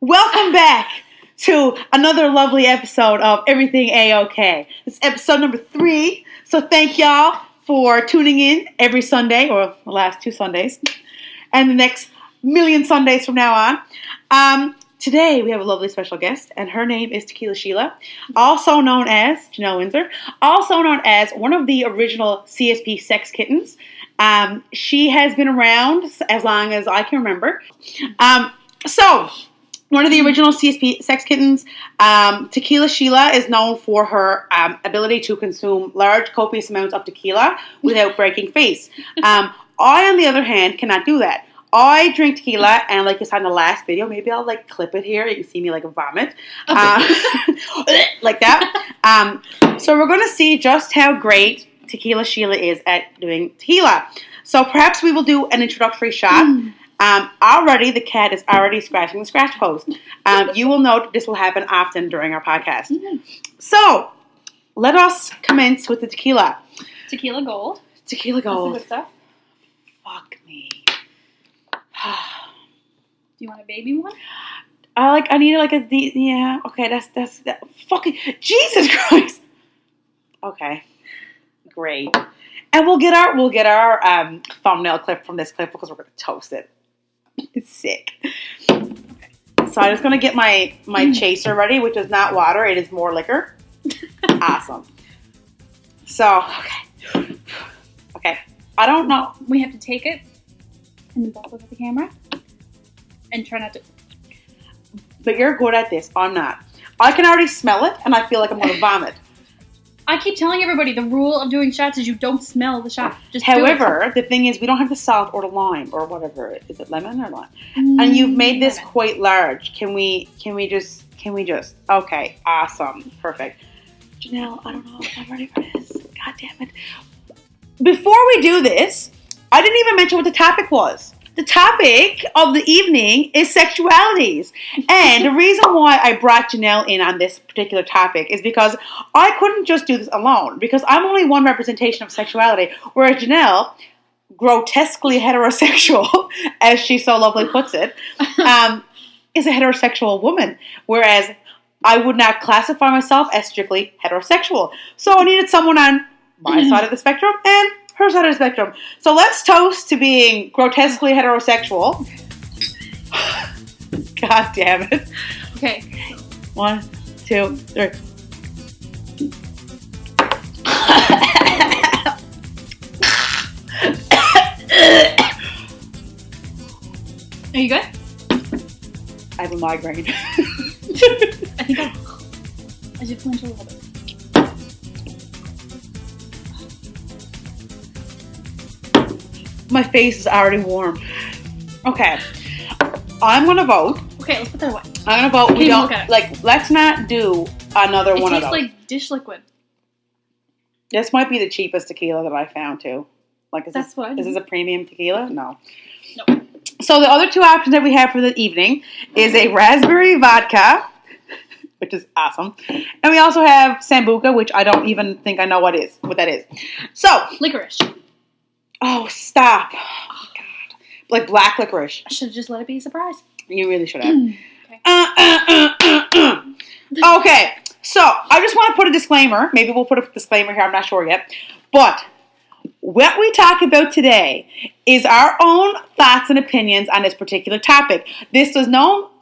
Welcome back to another lovely episode of Everything AOK. It's episode number 3. So thank y'all for tuning in every Sunday, or the last 2 Sundays, and the next million Sundays from now on. Today we have a lovely special guest, and her name is Tequila Sheila, also known as Jenelle Windsor, also known as one of the original CSP sex kittens. She has been around as long as I can remember. One of the original CSP sex kittens, Tequila Sheila is known for her ability to consume large, copious amounts of tequila without breaking face. I, on the other hand, cannot do that. I drink tequila, and like you saw in the last video, maybe I'll like clip it here. You can see me like vomit, like that. So we're going to see just how great Tequila Sheila is at doing tequila. So perhaps we will do an introductory shot. Already, the cat is already scratching the scratch post. You will note this will happen often during our podcast. So, let us commence with the tequila. Tequila Gold. Tequila Gold. That's the good stuff. Fuck me. Do you want a baby one? I need like a yeah. Okay, that's fucking Jesus Christ. Okay, great. And we'll get our thumbnail clip from this clip because we're gonna toast it. It's sick. Okay. So I'm just gonna get my chaser ready, which is not water; it is more liquor. Awesome. So okay. I don't know. We have to take it and then look at the camera and try not to. But you're good at this. I'm not. I can already smell it, and I feel like I'm gonna vomit. I keep telling everybody the rule of doing shots is you don't smell the shot. Just However, the thing is we don't have the salt or the lime or whatever. Is it lemon or lime? And you've made this quite large. Can we just okay, awesome. Perfect. Jenelle, I don't know if I'm ready for this. God damn it. Before we do this, I didn't even mention what the topic was. The topic of the evening is sexualities. And the reason why I brought Jenelle in on this particular topic is because I couldn't just do this alone, because I'm only one representation of sexuality, whereas Jenelle, grotesquely heterosexual, as she so lovely puts it, is a heterosexual woman, whereas I would not classify myself as strictly heterosexual. So I needed someone on my side of the spectrum and her side of the spectrum. So let's toast to being grotesquely heterosexual. God damn it. Okay. 1, 2, 3. Are you good? I have a migraine. I think I just flinch a little bit. My face is already warm. Okay. I'm going to vote. Okay, let's put that away. I'm going to vote. We don't, look at it. let's not do another one of those. It tastes like dish liquid. This might be the cheapest tequila that I found, too. Is That's what I this a premium tequila? No. Nope. So the other 2 options that we have for the evening is a raspberry vodka, which is awesome. And we also have Sambuca, which I don't even think I know what that is. So. Licorice. Oh, stop. Oh, God. Like black licorice. I should have just let it be a surprise. You really should have. Okay. Okay, so I just want to put a disclaimer. Maybe we'll put a disclaimer here. I'm not sure yet. But what we talk about today is our own thoughts and opinions on this particular topic. This does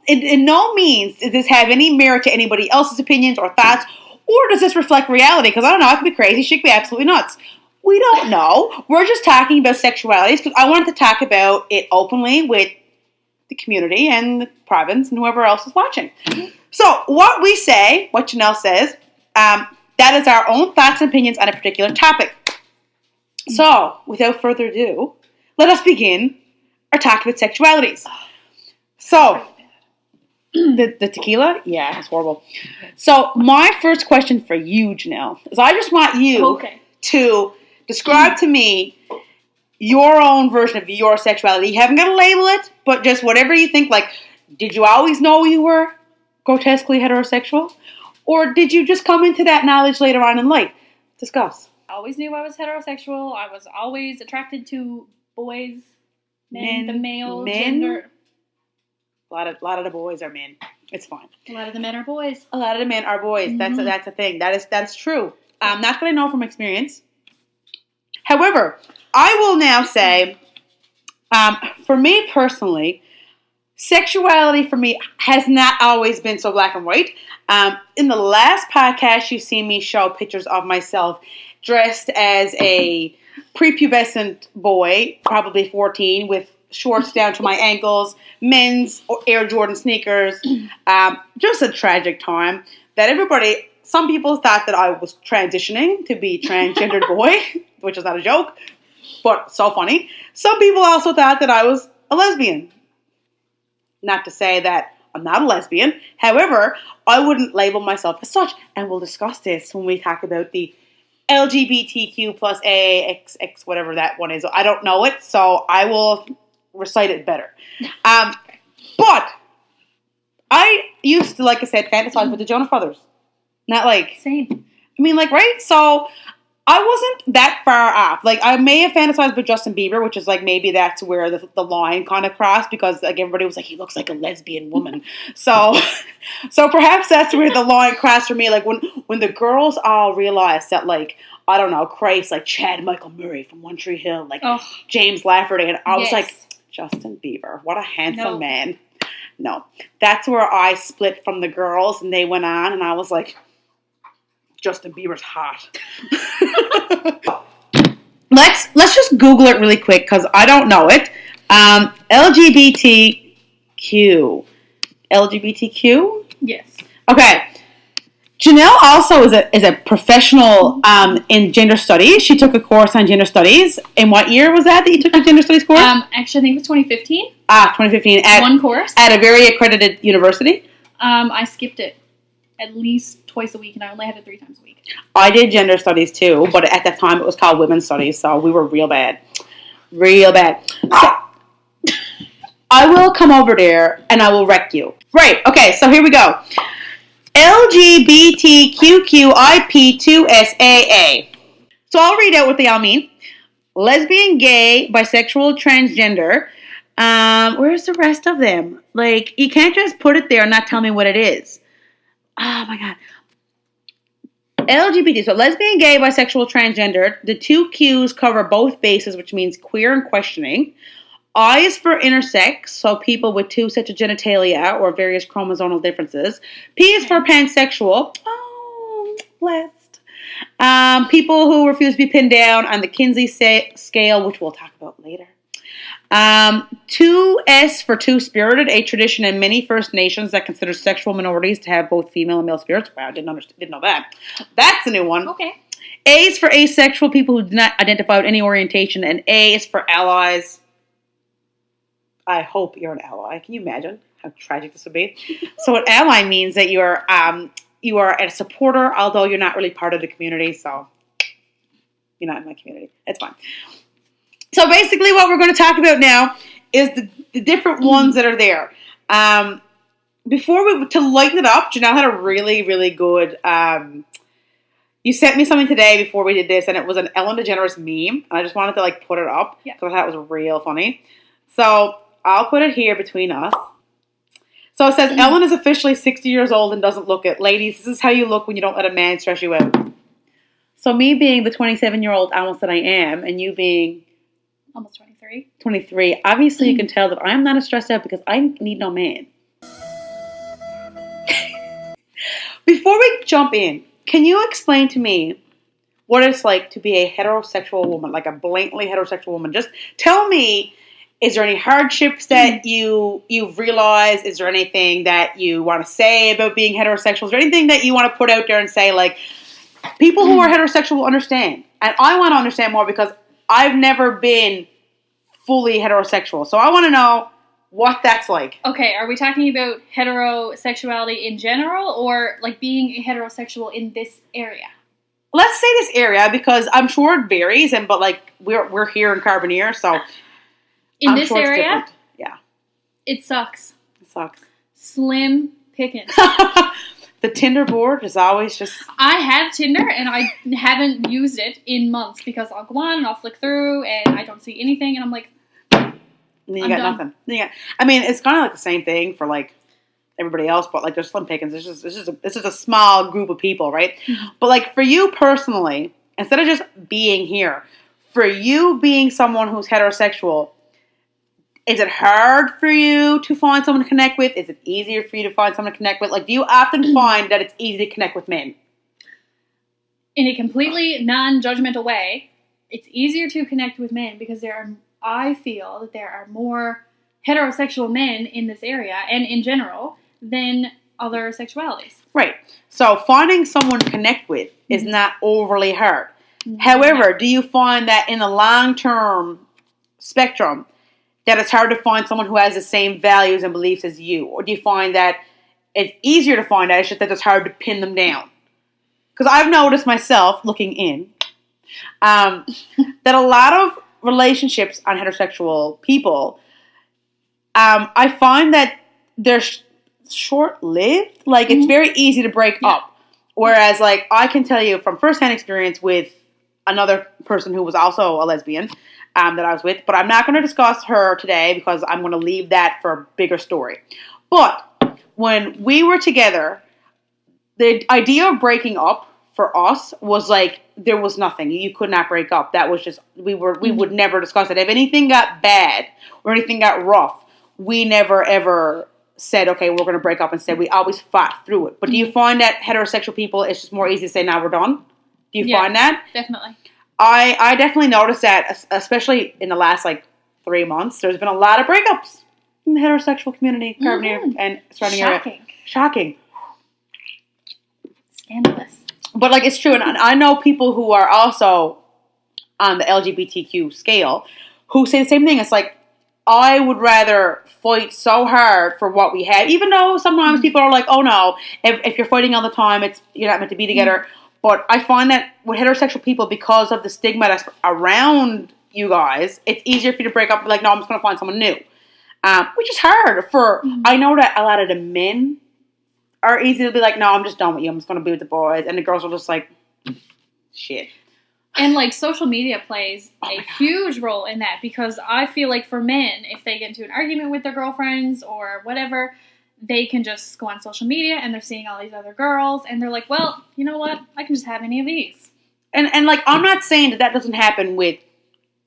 in no means does this have any merit to anybody else's opinions or thoughts, or does this reflect reality? Because I don't know, it could be crazy, she could be absolutely nuts. We don't know. We're just talking about sexualities because I wanted to talk about it openly with the community and the province and whoever else is watching. So what we say, what Jenelle says, that is our own thoughts and opinions on a particular topic. So, without further ado, let us begin our talk about sexualities. So, the tequila? Yeah, it's horrible. So, my first question for you, Jenelle, is I just want you to describe to me your own version of your sexuality. You haven't got to label it, but just whatever you think. Like, did you always know you were grotesquely heterosexual? Or did you just come into that knowledge later on in life? Discuss. I always knew I was heterosexual. I was always attracted to boys, men, the male gender. A lot of the boys are men. It's fine. A lot of the men are boys. A lot of the men are boys. Mm-hmm. That's a thing. That's true. Not that I know from experience. However, I will now say, for me personally, sexuality for me has not always been so black and white. In the last podcast, you see me show pictures of myself dressed as a prepubescent boy, probably 14, with shorts down to my ankles, men's Air Jordan sneakers. Just a tragic time that some people thought that I was transitioning to be transgendered boy, which is not a joke, but so funny. Some people also thought that I was a lesbian. Not to say that I'm not a lesbian. However, I wouldn't label myself as such. And we'll discuss this when we talk about the LGBTQ plus AAXX, whatever that one is. I don't know it, so I will recite it better. But I used to, like I said, fantasize with the Jonas Brothers. Not like... Same. I mean, like, right? So I wasn't that far off. Like, I may have fantasized with Justin Bieber, which is like maybe that's where the line kind of crossed because like everybody was like, he looks like a lesbian woman. So perhaps that's where the line crossed for me. Like when the girls all realized that like, I don't know, Christ, like Chad Michael Murray from One Tree Hill, like James Lafferty, and I was like, Justin Bieber, what a handsome man. No, that's where I split from the girls and they went on and I was like, Justin Bieber's hot. Let's just Google it really quick because I don't know it. LGBTQ. LGBTQ? Yes. Okay. Janelle also is a professional in gender studies. She took a course on gender studies. In what year was that you took a gender studies course? Actually, I think it was 2015. 2015. One course. At a very accredited university? I skipped it at least twice a week, and I only had it 3 times a week. I did gender studies too, but at that time it was called women's studies, so we were real bad. Real bad. So, I will come over there and I will wreck you. Right, okay, so here we go. LGBTQIP2SAA. So I'll read out what they all mean. Lesbian, gay, bisexual, transgender. Where's the rest of them? Like, you can't just put it there and not tell me what it is. Oh my God. LGBT, so lesbian, gay, bisexual, transgendered. The 2 Qs cover both bases, which means queer and questioning. I is for intersex, so people with 2 sets of genitalia or various chromosomal differences. P is for pansexual. Oh, blessed. People who refuse to be pinned down on the Kinsey scale, which we'll talk about later. 2S for two-spirited, a tradition in many First Nations that consider sexual minorities to have both female and male spirits. Wow, I didn't know that. That's a new one. Okay. A is for asexual, people who do not identify with any orientation, and A is for allies. I hope you're an ally. Can you imagine how tragic this would be? So an ally means that you are a supporter, although you're not really part of the community, so you're not in my community. It's fine. So basically what we're going to talk about now is the different ones that are there. To lighten it up, Janelle had a really, really good... you sent me something today before we did this, and it was an Ellen DeGeneres meme, and I just wanted to put it up because I thought it was real funny. So I'll put it here between us. So it says, Ellen is officially 60 years old and doesn't look it. Ladies, this is how you look when you don't let a man stress you out. So me being the 27-year-old almost that I am, and you being... Almost 23. 23. Obviously, you can tell that I'm not as stressed out because I need no man. Before we jump in, can you explain to me what it's like to be a heterosexual woman, like a blatantly heterosexual woman? Just tell me, is there any hardships that you've realized? Is there anything that you want to say about being heterosexual? Is there anything that you want to put out there and say, like, people who are heterosexual will understand? And I want to understand more because I've never been fully heterosexual. So I want to know what that's like. Okay, are we talking about heterosexuality in general or like being a heterosexual in this area? Let's say this area because I'm sure it varies, but like we're here in Carbonear, so in this area, yeah, it sucks. It sucks. Slim pickings. The Tinder board is always just... I have Tinder, and I haven't used it in months because I'll go on and I'll flick through, and I don't see anything, and I'm like... And then you I'm got done. nothing. Then you got, I mean, it's kind of like the same thing for like everybody else, but like there's slim pickings. It's just a small group of people, right? But like for you personally, instead of just being here, for you being someone who's heterosexual, is it hard for you to find someone to connect with? Is it easier for you to find someone to connect with? Like, do you often find that it's easy to connect with men? In a completely non-judgmental way, it's easier to connect with men because I feel that there are more heterosexual men in this area and in general than other sexualities. Right. So finding someone to connect with is not overly hard. However, do you find that in the long-term spectrum that it's hard to find someone who has the same values and beliefs as you? Or do you find that it's easier to find out, it's just that it's hard to pin them down? Because I've noticed myself, looking in, that a lot of relationships on heterosexual people, I find that they're short-lived. Like, it's very easy to break up. Whereas, like, I can tell you from first-hand experience with another person who was also a lesbian that I was with, but I'm not going to discuss her today because I'm going to leave that for a bigger story. But when we were together, the idea of breaking up for us was like there was nothing. You could not break up. That was just we would never discuss it. If anything got bad or anything got rough, we never ever said, okay, we're going to break up. Instead, we always fought through it. But do you find that heterosexual people, it's just more easy to say, now we're done? Do you find that? Definitely. I definitely noticed that, especially in the last, 3 months. There's been a lot of breakups in the heterosexual community, Carboneer and surrounding area. Shocking. Scandalous. But, it's true. And I know people who are also on the LGBTQ scale who say the same thing. It's like, I would rather fight so hard for what we have, even though sometimes people are like, oh no, if you're fighting all the time, you're not meant to be together. But I find that with heterosexual people, because of the stigma that's around you guys, it's easier for you to break up. Like, no, I'm just going to find someone new. Which is hard for, I know that a lot of the men are easy to be like, no, I'm just done with you. I'm just going to be with the boys. And the girls are just like, shit. And social media plays a huge role in that, because I feel like for men, if they get into an argument with their girlfriends or whatever, they can just go on social media and they're seeing all these other girls and they're like, well, you know what? I can just have any of these. And I'm not saying that doesn't happen with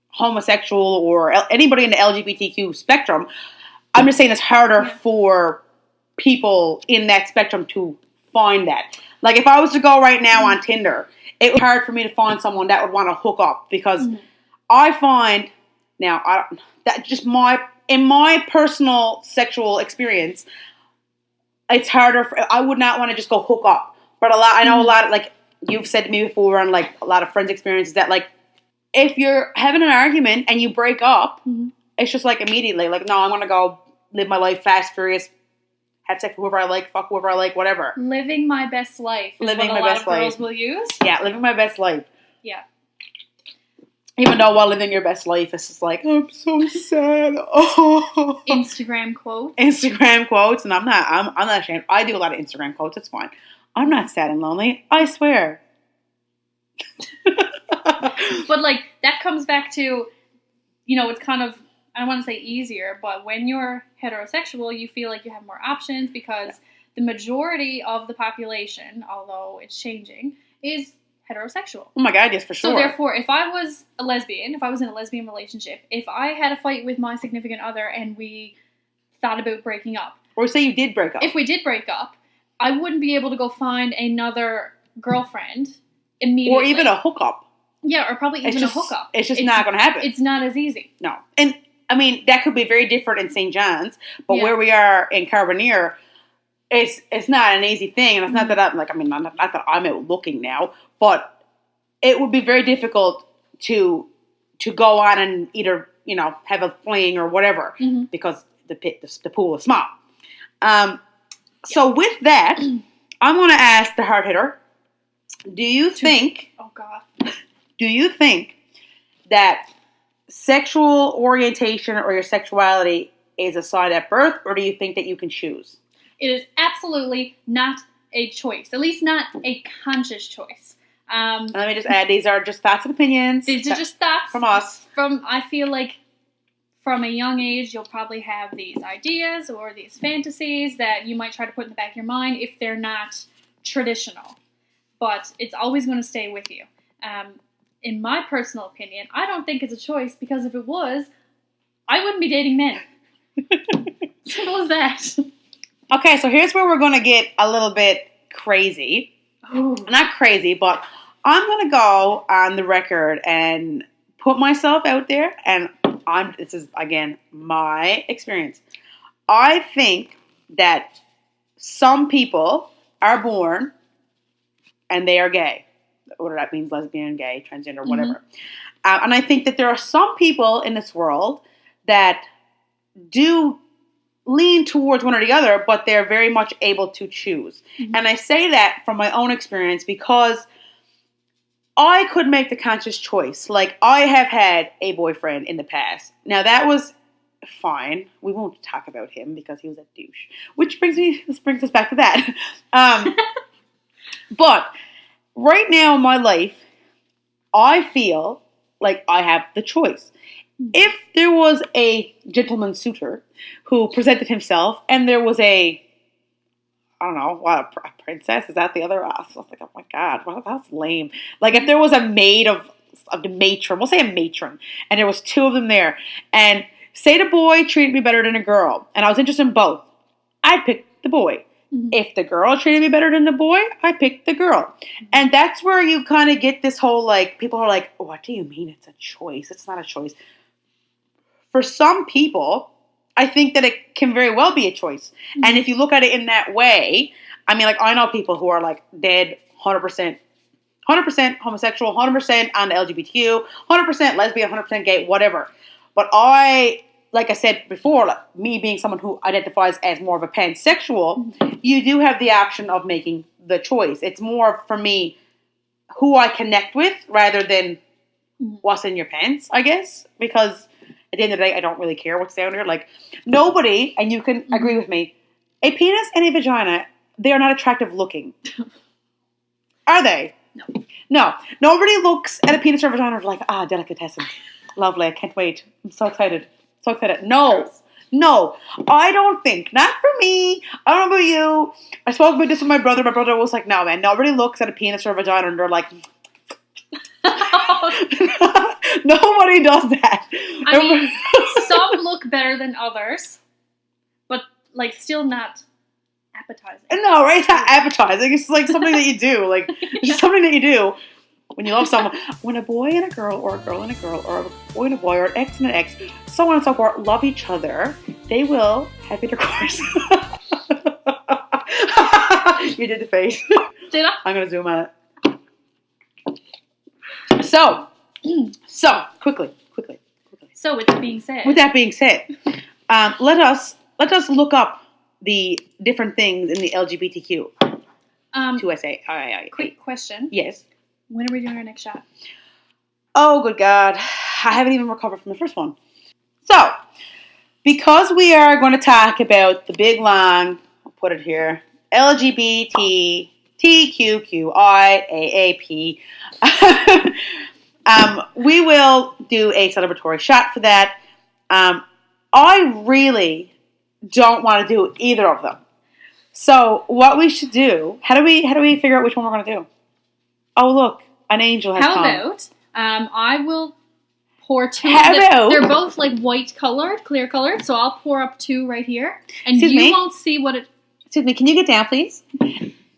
homosexual or anybody in the LGBTQ spectrum. I'm just saying it's harder for people in that spectrum to find that. Like, if I was to go right now on Tinder, it was hard for me to find someone that would want to hook up, because I find now that just in my personal sexual experience, it's harder. I would not want to just go hook up. But I know a lot, like you've said to me before, and like a lot of friends' experiences, that like if you're having an argument and you break up, it's just like immediately like, no, I'm gonna go live my life fast, furious, have sex with whoever I like, fuck whoever I like, whatever. Living my best life is what a lot of girls will use. Yeah, living my best life. Yeah. Even though while living your best life, it's just like, I'm so sad. Oh. Instagram quotes. Instagram quotes, and I'm not ashamed. I do a lot of Instagram quotes. It's fine. I'm not sad and lonely. I swear. But that comes back to, it's kind of, I don't want to say easier, but when you're heterosexual, you feel like you have more options, because the majority of the population, although it's changing, is heterosexual. Oh my God, yes, for sure. So therefore, if I was a lesbian, if I was in a lesbian relationship, if I had a fight with my significant other and we thought about breaking up. Or say you did break up. If we did break up, I wouldn't be able to go find another girlfriend immediately. Or even a hookup. Yeah, or probably even a hookup. It's just not going to happen. It's not as easy. No. And, I mean, that could be very different in St. John's, but where we are in Carboneer, it's not an easy thing. And it's not that not that I'm out looking now, but it would be very difficult to go on and either, have a fling or whatever, because the pool is small. So with that, I'm going to ask the hard hitter, do you think that sexual orientation or your sexuality is assigned at birth, or do you think that you can choose? It is absolutely not a choice, at least not a conscious choice. Let me just add, these are just thoughts and opinions. These are just thoughts from us. I feel like from a young age, you'll probably have these ideas or these fantasies that you might try to put in the back of your mind if they're not traditional. But it's always going to stay with you. In my personal opinion, I don't think it's a choice, because if it was, I wouldn't be dating men. Simple as that. Okay, so here's where we're going to get a little bit crazy. Ooh. Not crazy, but I'm going to go on the record and put myself out there, and this is, again, my experience. I think that some people are born and they are gay. Whether that means lesbian, gay, transgender, whatever. Mm-hmm. And I think that there are some people in this world that do lean towards one or the other, but they're very much able to choose. Mm-hmm. And I say that from my own experience because I could make the conscious choice. Like, I have had a boyfriend in the past. Now, that was fine. We won't talk about him because he was a douche. Which brings us back to that. But right now in my life, I feel like I have the choice. If there was a gentleman suitor who presented himself and there was a, I don't know, what, a princess? Is that the other? I was like, oh my God, well, that's lame. Like, if there was a maid of the matron, we'll say a matron, and there was two of them there, and say the boy treated me better than a girl, and I was interested in both, I'd pick the boy. Mm-hmm. If the girl treated me better than the boy, I picked the girl. Mm-hmm. And that's where you kind of get this whole, like, people are like, oh, what do you mean it's a choice? It's not a choice. For some people, I think that it can very well be a choice. Mm-hmm. And if you look at it in that way, I mean, like, I know people who are, like, dead 100% homosexual, 100% on the LGBTQ, 100% lesbian, 100% gay, whatever. But like I said before, like, me being someone who identifies as more of a pansexual, mm-hmm. you do have the option of making the choice. It's more, for me, who I connect with rather than what's in your pants, I guess. Because at the end of the day, I don't really care what's down there. Like, nobody, and you can agree with me, a penis and a vagina, they are not attractive looking. Are they? No. Nobody looks at a penis or a vagina and is like, delicatessen. Lovely, I can't wait. I'm so excited. No. I don't think. Not for me. I don't know about you. I spoke about this with my brother. My brother was like, no, man, nobody looks at a penis or a vagina and they're like, nobody does that. I mean, some look better than others, but, like, still not appetizing. No, right? It's not appetizing. It's like something that you do. Like, it's just something that you do when you love someone. When a boy and a girl, or a girl and a girl, or a boy and a boy, or an ex and an ex, so on and so forth, love each other, they will have intercourse. You did the face. Did I? I'm going to zoom on it. So, quickly. So, with that being said, let us look up the different things in the LGBTQ. 2SA. Quick question. Yes. When are we doing our next shot? Oh, good God. I haven't even recovered from the first one. So, because we are going to talk about the big long, I'll put it here, LGBTQIAAP, we will do a celebratory shot for that. I really don't want to do either of them. So what we should do, how do we figure out which one we're going to do? Oh, look, an angel has come. How about, I will pour two. They're both like white colored, clear colored, so I'll pour up two right here. And you won't see what it... Excuse me, can you get down, please?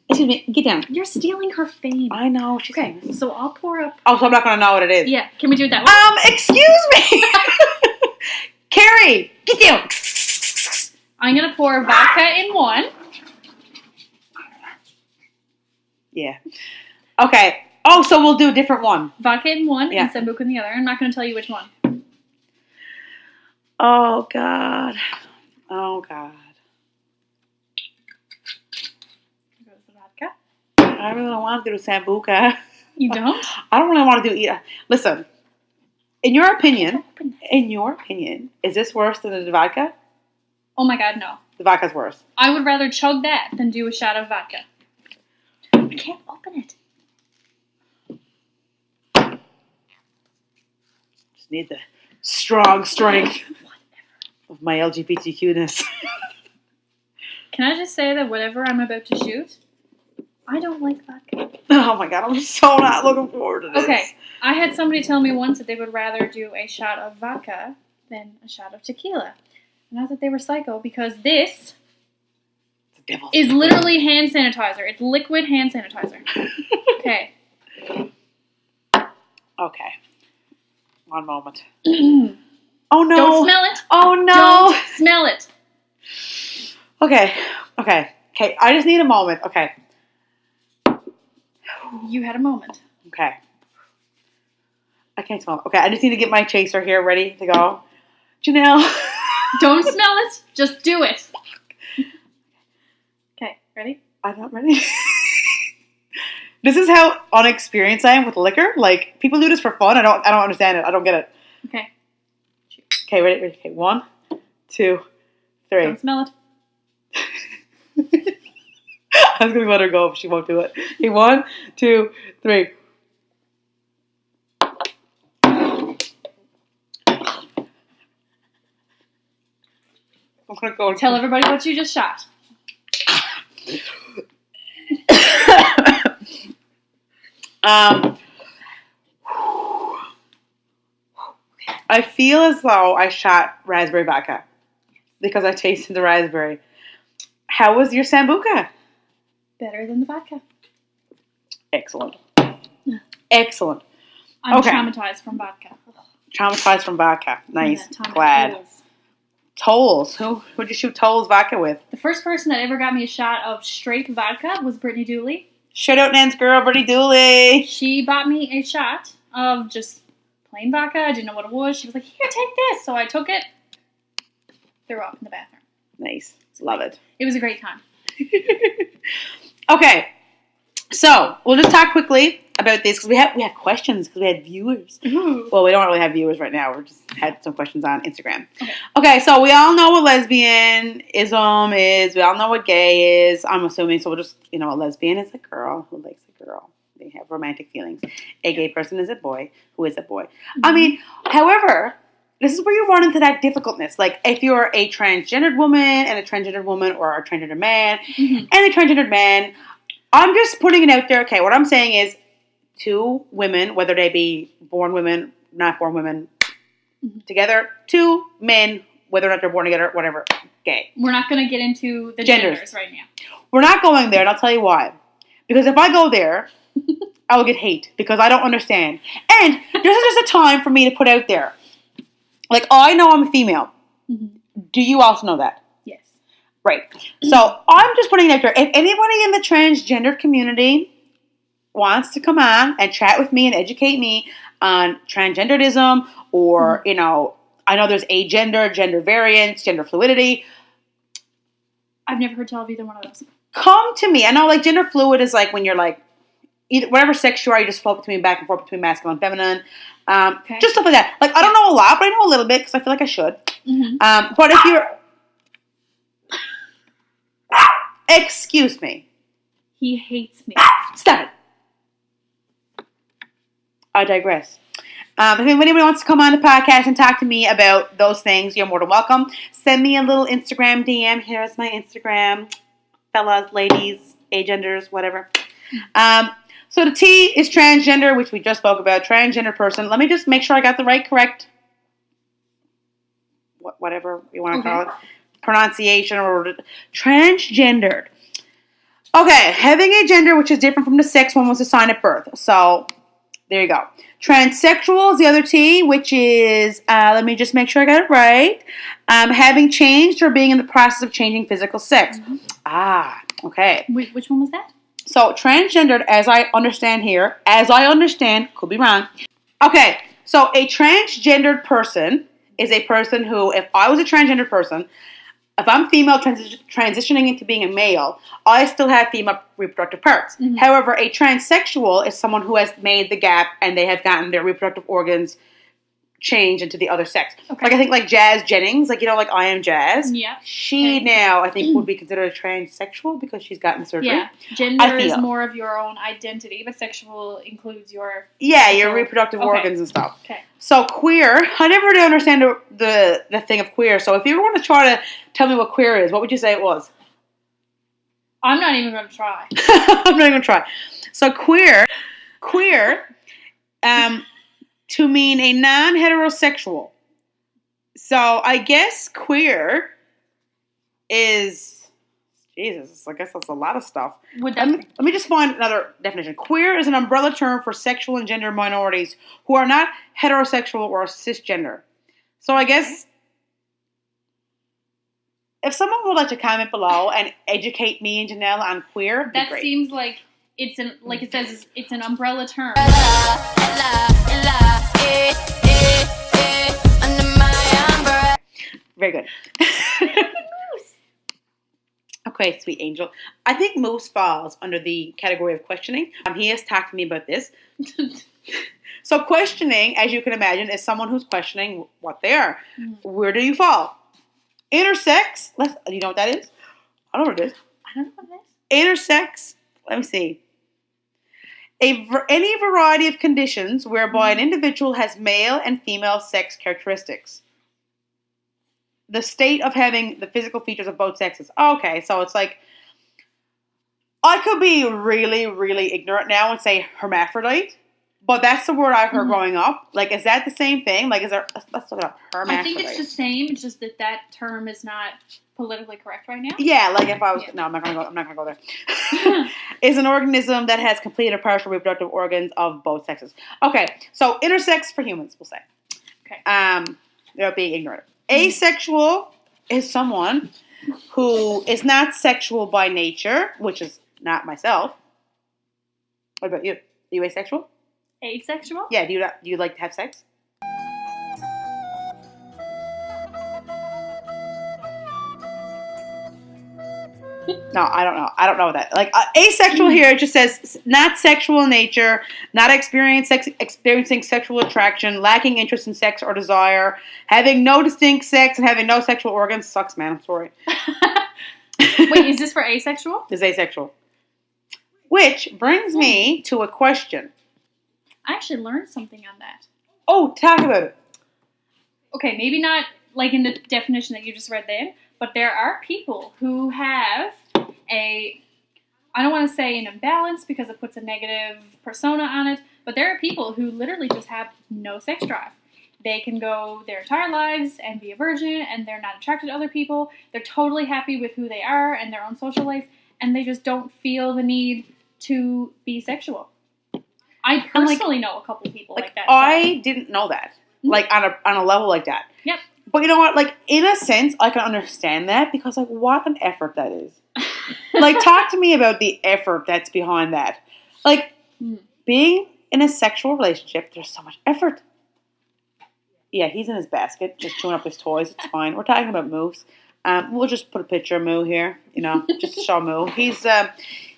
Excuse me, get down. You're stealing her fame. I know. Okay, so I'll pour up... Oh, so I'm not going to know what it is. Yeah, can we do it that way? Excuse me! Carrie, get down! I'm going to pour vodka in one. Yeah. Okay. Oh, so we'll do a different one. Vodka in one and Sambuca in the other. I'm not going to tell you which one. Oh, God. Oh, God. Here goes the vodka. I really don't want to do Sambuca. You don't? I don't really want to do either. Listen, in your opinion, is this worse than the vodka? Oh, my God, no. The vodka's worse. I would rather chug that than do a shot of vodka. I can't open it. Just need the strong strength. What? of my LGBTQ-ness. Can I just say that whatever I'm about to shoot, I don't like vodka. Oh my god, I'm so not looking forward to this. Okay, I had somebody tell me once that they would rather do a shot of vodka than a shot of tequila. And I thought they were psycho because this is literally hand sanitizer. It's liquid hand sanitizer. Okay. Okay. One moment. Oh no. Don't smell it. Oh no. Don't smell it. Okay. I just need a moment. Okay. You had a moment. Okay. I can't smell it. Okay, I just need to get my chaser here ready to go. Jenelle. Don't smell it. Just do it. Okay, ready? I'm not ready. This is how unexperienced I am with liquor. Like, people do this for fun. I don't understand it. I don't get it. Okay. Okay, ready? Okay, 1, 2, 3. Don't smell it. I was going to let her go, but she won't do it. Okay, 1, 2, 3. I'm going to go. Tell everybody what you just shot. I feel as though I shot raspberry vodka because I tasted the raspberry. How was your sambuca? Better than the vodka. Excellent. Excellent. I'm Okay. traumatized from vodka. Traumatized from vodka. Nice. Yeah, Glad. Tolls. Who'd you shoot Tolls vodka with? The first person that ever got me a shot of straight vodka was Brittany Dooley. Shout out Nan's girl, Brittany Dooley. She bought me a shot of just plain vodka. I didn't know what it was. She was like, here, take this. So I took it, threw up in the bathroom. Nice. Love it. It was a great time. Okay. So, we'll just talk quickly about this because we have questions because we had viewers. Ooh. Well, we don't really have viewers right now. We just had some questions on Instagram. Okay, so we all know what lesbianism is. We all know what gay is, I'm assuming. So we'll just, a lesbian is a girl who likes a girl. They have romantic feelings. A gay person is a boy who is a boy. Mm-hmm. I mean, however, this is where you run into that difficultness. Like, if you're a transgendered woman and a transgendered woman or a transgendered man and a transgendered man, I'm just putting it out there. Okay, what I'm saying is, two women, whether they be born women, not born women, together. Two men, whether or not they're born together, whatever, gay. We're not going to get into the genders right now. We're not going there, and I'll tell you why. Because if I go there, I will get hate because I don't understand. And this is just a time for me to put out there. Like, I know I'm a female. Mm-hmm. Do you also know that? Yes. Right. So I'm just putting it out there. If anybody in the transgender community wants to come on and chat with me and educate me on transgenderism or, I know there's agender, gender variance, gender fluidity. I've never heard tell of either one of those. Come to me. I know, like, gender fluid is like when you're like, either, whatever sex you are, you just float back and forth between masculine and feminine. Okay. Just stuff like that. Like, I don't know a lot, but I know a little bit because I feel like I should. Mm-hmm. But if you're... Excuse me. He hates me. Stop it. I digress. If anybody wants to come on the podcast and talk to me about those things, you're more than welcome. Send me a little Instagram DM. Here's my Instagram. Fellas, ladies, agenders, whatever. So the T is transgender, which we just spoke about. Transgender person. Let me just make sure I got the correct, whatever you want to call it, pronunciation or transgendered. Okay, having a gender which is different from the sex one was assigned at birth. So there you go. Transsexual is the other T, which is, let me just make sure I got it right, having changed or being in the process of changing physical sex. Mm-hmm. Okay. Which one was that? So transgendered, as I understand, could be wrong. Okay, so a transgendered person is a person who, if I was a transgendered person, if I'm female transitioning into being a male, I still have female reproductive parts. Mm-hmm. However, a transsexual is someone who has made the gap and they have gotten their reproductive organs changed into the other sex. Okay. Like, I think, like, Jazz Jennings, like, I Am Jazz. Yeah. She now, I think, would be considered a transsexual because she's gotten surgery. Yeah. Gender is more of your own identity, but sexual includes your... Yeah, your reproductive organs and stuff. Okay. So queer, I never really understand the thing of queer. So if you want to try to tell me what queer is, what would you say it was? I'm not even going to try. I'm not even going to try. So queer, to mean a non-heterosexual. So I guess queer is... Jesus, I guess that's a lot of stuff. Let me just find another definition. Queer is an umbrella term for sexual and gender minorities who are not heterosexual or cisgender. So I guess if someone would like to comment below and educate me and Jenelle on queer, that'd be great. Seems like it's like it says it's an umbrella term. Very good. Okay, sweet angel. I think Moose falls under the category of questioning. He has talked to me about this. So questioning, as you can imagine, is someone who's questioning what they are. Mm-hmm. Where do you fall? Intersex. You know what that is? I don't know what it is. I don't know what it is. Intersex. Let me see. Any variety of conditions whereby an individual has male and female sex characteristics. The state of having the physical features of both sexes. Okay, so it's like, I could be really, really ignorant now and say hermaphrodite, but that's the word I've heard growing up. Like, is that the same thing? Like, is there, let's look it up, hermaphrodite. I think it's the same, it's just that term is not politically correct right now. Yeah, like if I was, no, I'm not gonna go there. Is an organism that has complete or partial reproductive organs of both sexes. Okay, so intersex for humans, we'll say. Okay. Without being ignorant. Asexual is someone who is not sexual by nature, which is not myself. What about you? Are you asexual? Asexual? Yeah. Do you like to have sex? No, I don't know. I don't know that. Like asexual here, it just says not sexual in nature, not experiencing sexual attraction, lacking interest in sex or desire, having no distinct sex, and having no sexual organs. Sucks, man. I'm sorry. Wait, is this for asexual? It's asexual. Which brings me to a question. I actually learned something on that. Oh, talk about it. Okay, maybe not like in the definition that you just read there, but there are people who have I don't want to say an imbalance because it puts a negative persona on it, but there are people who literally just have no sex drive. They can go their entire lives and be a virgin, and they're not attracted to other people. They're totally happy with who they are and their own social life, and they just don't feel the need to be sexual. I personally know a couple people like that. I didn't know that. Like on a level like that. Yep. But you know what? Like, in a sense, I can understand that because, like, what an effort that is. Like, talk to me about the effort that's behind that. Like, being in a sexual relationship, there's so much effort. Yeah, he's in his basket, just chewing up his toys. It's fine. We're talking about Moose. We'll just put a picture of Moo here, you know, just to show Moo. He's on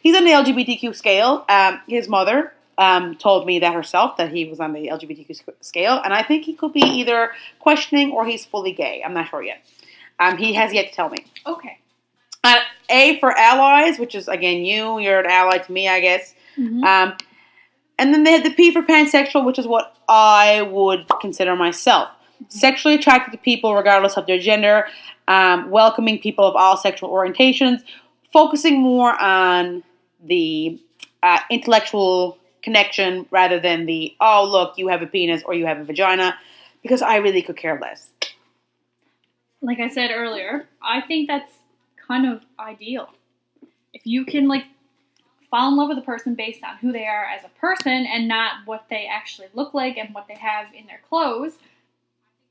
the LGBTQ scale. His mother told me that herself, that he was on the LGBTQ scale, and I think he could be either questioning or he's fully gay. I'm not sure yet. He has yet to tell me. Okay. A for allies, which is, again, you're an ally to me, I guess. Mm-hmm. And then they had the P for pansexual, which is what I would consider myself. Mm-hmm. Sexually attracted to people regardless of their gender, welcoming people of all sexual orientations, focusing more on the intellectual connection rather than the, oh, look, you have a penis or you have a vagina, because I really could care less. Like I said earlier, I think that's kind of ideal. If you can, like, fall in love with a person based on who they are as a person and not what they actually look like and what they have in their clothes,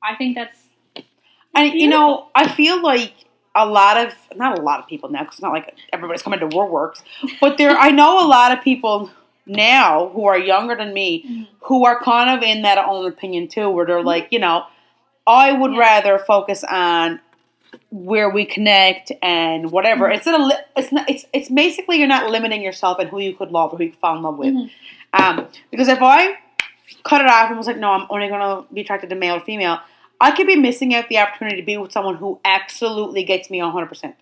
I think that's beautiful. You know, I feel like not a lot of people now, because it's not like everybody's coming to WorWorks, but I know a lot of people now who are younger than me who are kind of in that own opinion too, where they're like, you know, I would rather focus on where we connect and whatever. It's basically you're not limiting yourself and who you could love or who you could fall in love with. Because if I cut it off and was like, no, I'm only going to be attracted to male or female, I could be missing out the opportunity to be with someone who absolutely gets me 100%.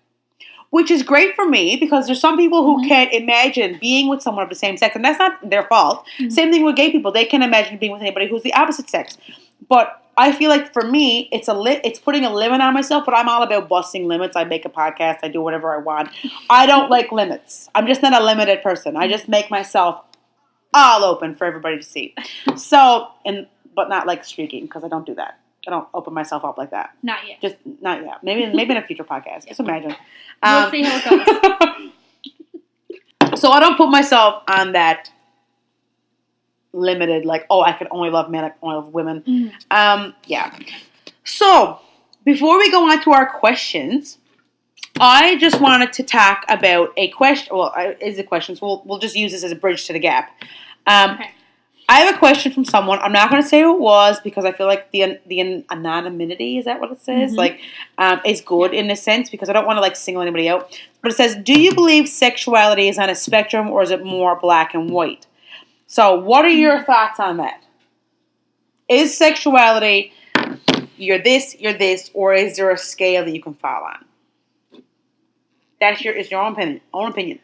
Which is great for me, because there's some people who can't imagine being with someone of the same sex, and that's not their fault. Same thing with gay people. They can't imagine being with anybody who's the opposite sex. But I feel like for me, it's putting a limit on myself, but I'm all about busting limits. I make a podcast. I do whatever I want. I don't like limits. I'm just not a limited person. I just make myself all open for everybody to see. So, but not like streaking, because I don't do that. I don't open myself up like that. Not yet. Just not yet. Maybe in a future podcast. Just imagine. We'll see how it goes. So I don't put myself on that limited, like, I can only love men, I can only love women. Mm-hmm. Yeah. So before we go on to our questions, I just wanted to talk about a question. Well, is a question, so we'll just use this as a bridge to the gap. Okay. I have a question from someone. I'm not going to say who it was, because I feel like the anonymity, is that what it says? Mm-hmm. Is good in a sense, because I don't want to like single anybody out. But it says, do you believe sexuality is on a spectrum, or is it more black and white? So what are your thoughts on that? Is sexuality, you're this, or is there a scale that you can fall on? It's your own opinion.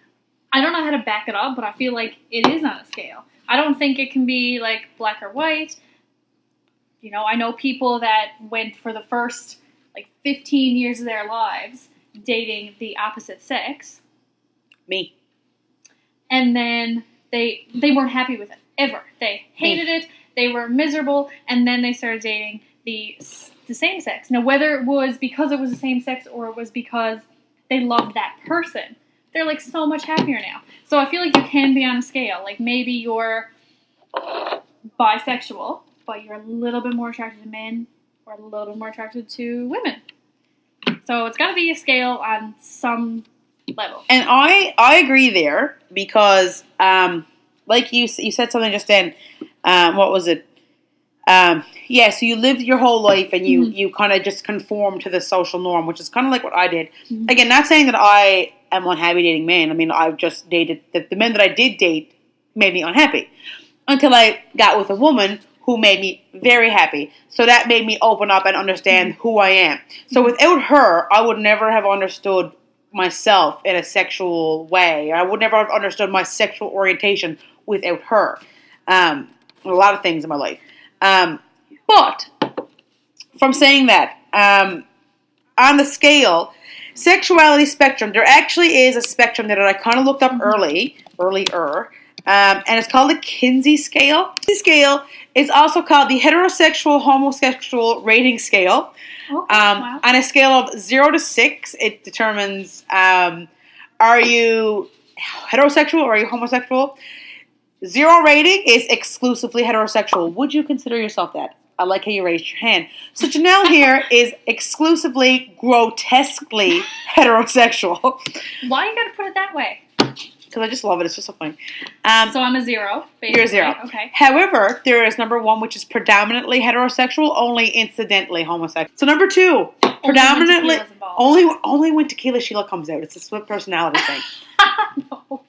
I don't know how to back it up, but I feel like it is on a scale. I don't think it can be like black or white. You know, I know people that went for the first like 15 years of their lives dating the opposite sex. Me. And then they weren't happy with it, ever. They hated it. They were miserable. And then they started dating the same sex. Now, whether it was because it was the same sex or it was because they loved that person, they're like so much happier now. So I feel like you can be on a scale. Like maybe you're bisexual, but you're a little bit more attracted to men or a little bit more attracted to women. So it's got to be a scale on some level. And I agree there, because like you said something just then. What was it? So you lived your whole life and you kind of just conform to the social norm, which is kind of like what I did. Mm-hmm. Again, not saying that I am unhappy dating men. I mean, I've just dated, the men that I did date made me unhappy until I got with a woman who made me very happy. So that made me open up and understand who I am. So without her, I would never have understood myself in a sexual way. I would never have understood my sexual orientation without her. A lot of things in my life. But from saying that, on the scale, sexuality spectrum, there actually is a spectrum that I kind of looked up earlier, and it's called the Kinsey scale. The scale is also called the heterosexual homosexual rating scale. Wow. On a scale of 0 to 6, it determines are you heterosexual or are you homosexual? 0 rating is exclusively heterosexual. Would you consider yourself that? I like how you raised your hand. So Jenelle here is exclusively, grotesquely heterosexual. Why you gotta put it that way? Because I just love it. It's just so funny. So I'm a 0, basically. You're a 0. Okay. However, there is number 1, which is predominantly heterosexual, only incidentally homosexual. So number 2, predominantly only when Tequila Sheila comes out. It's a split personality thing. No.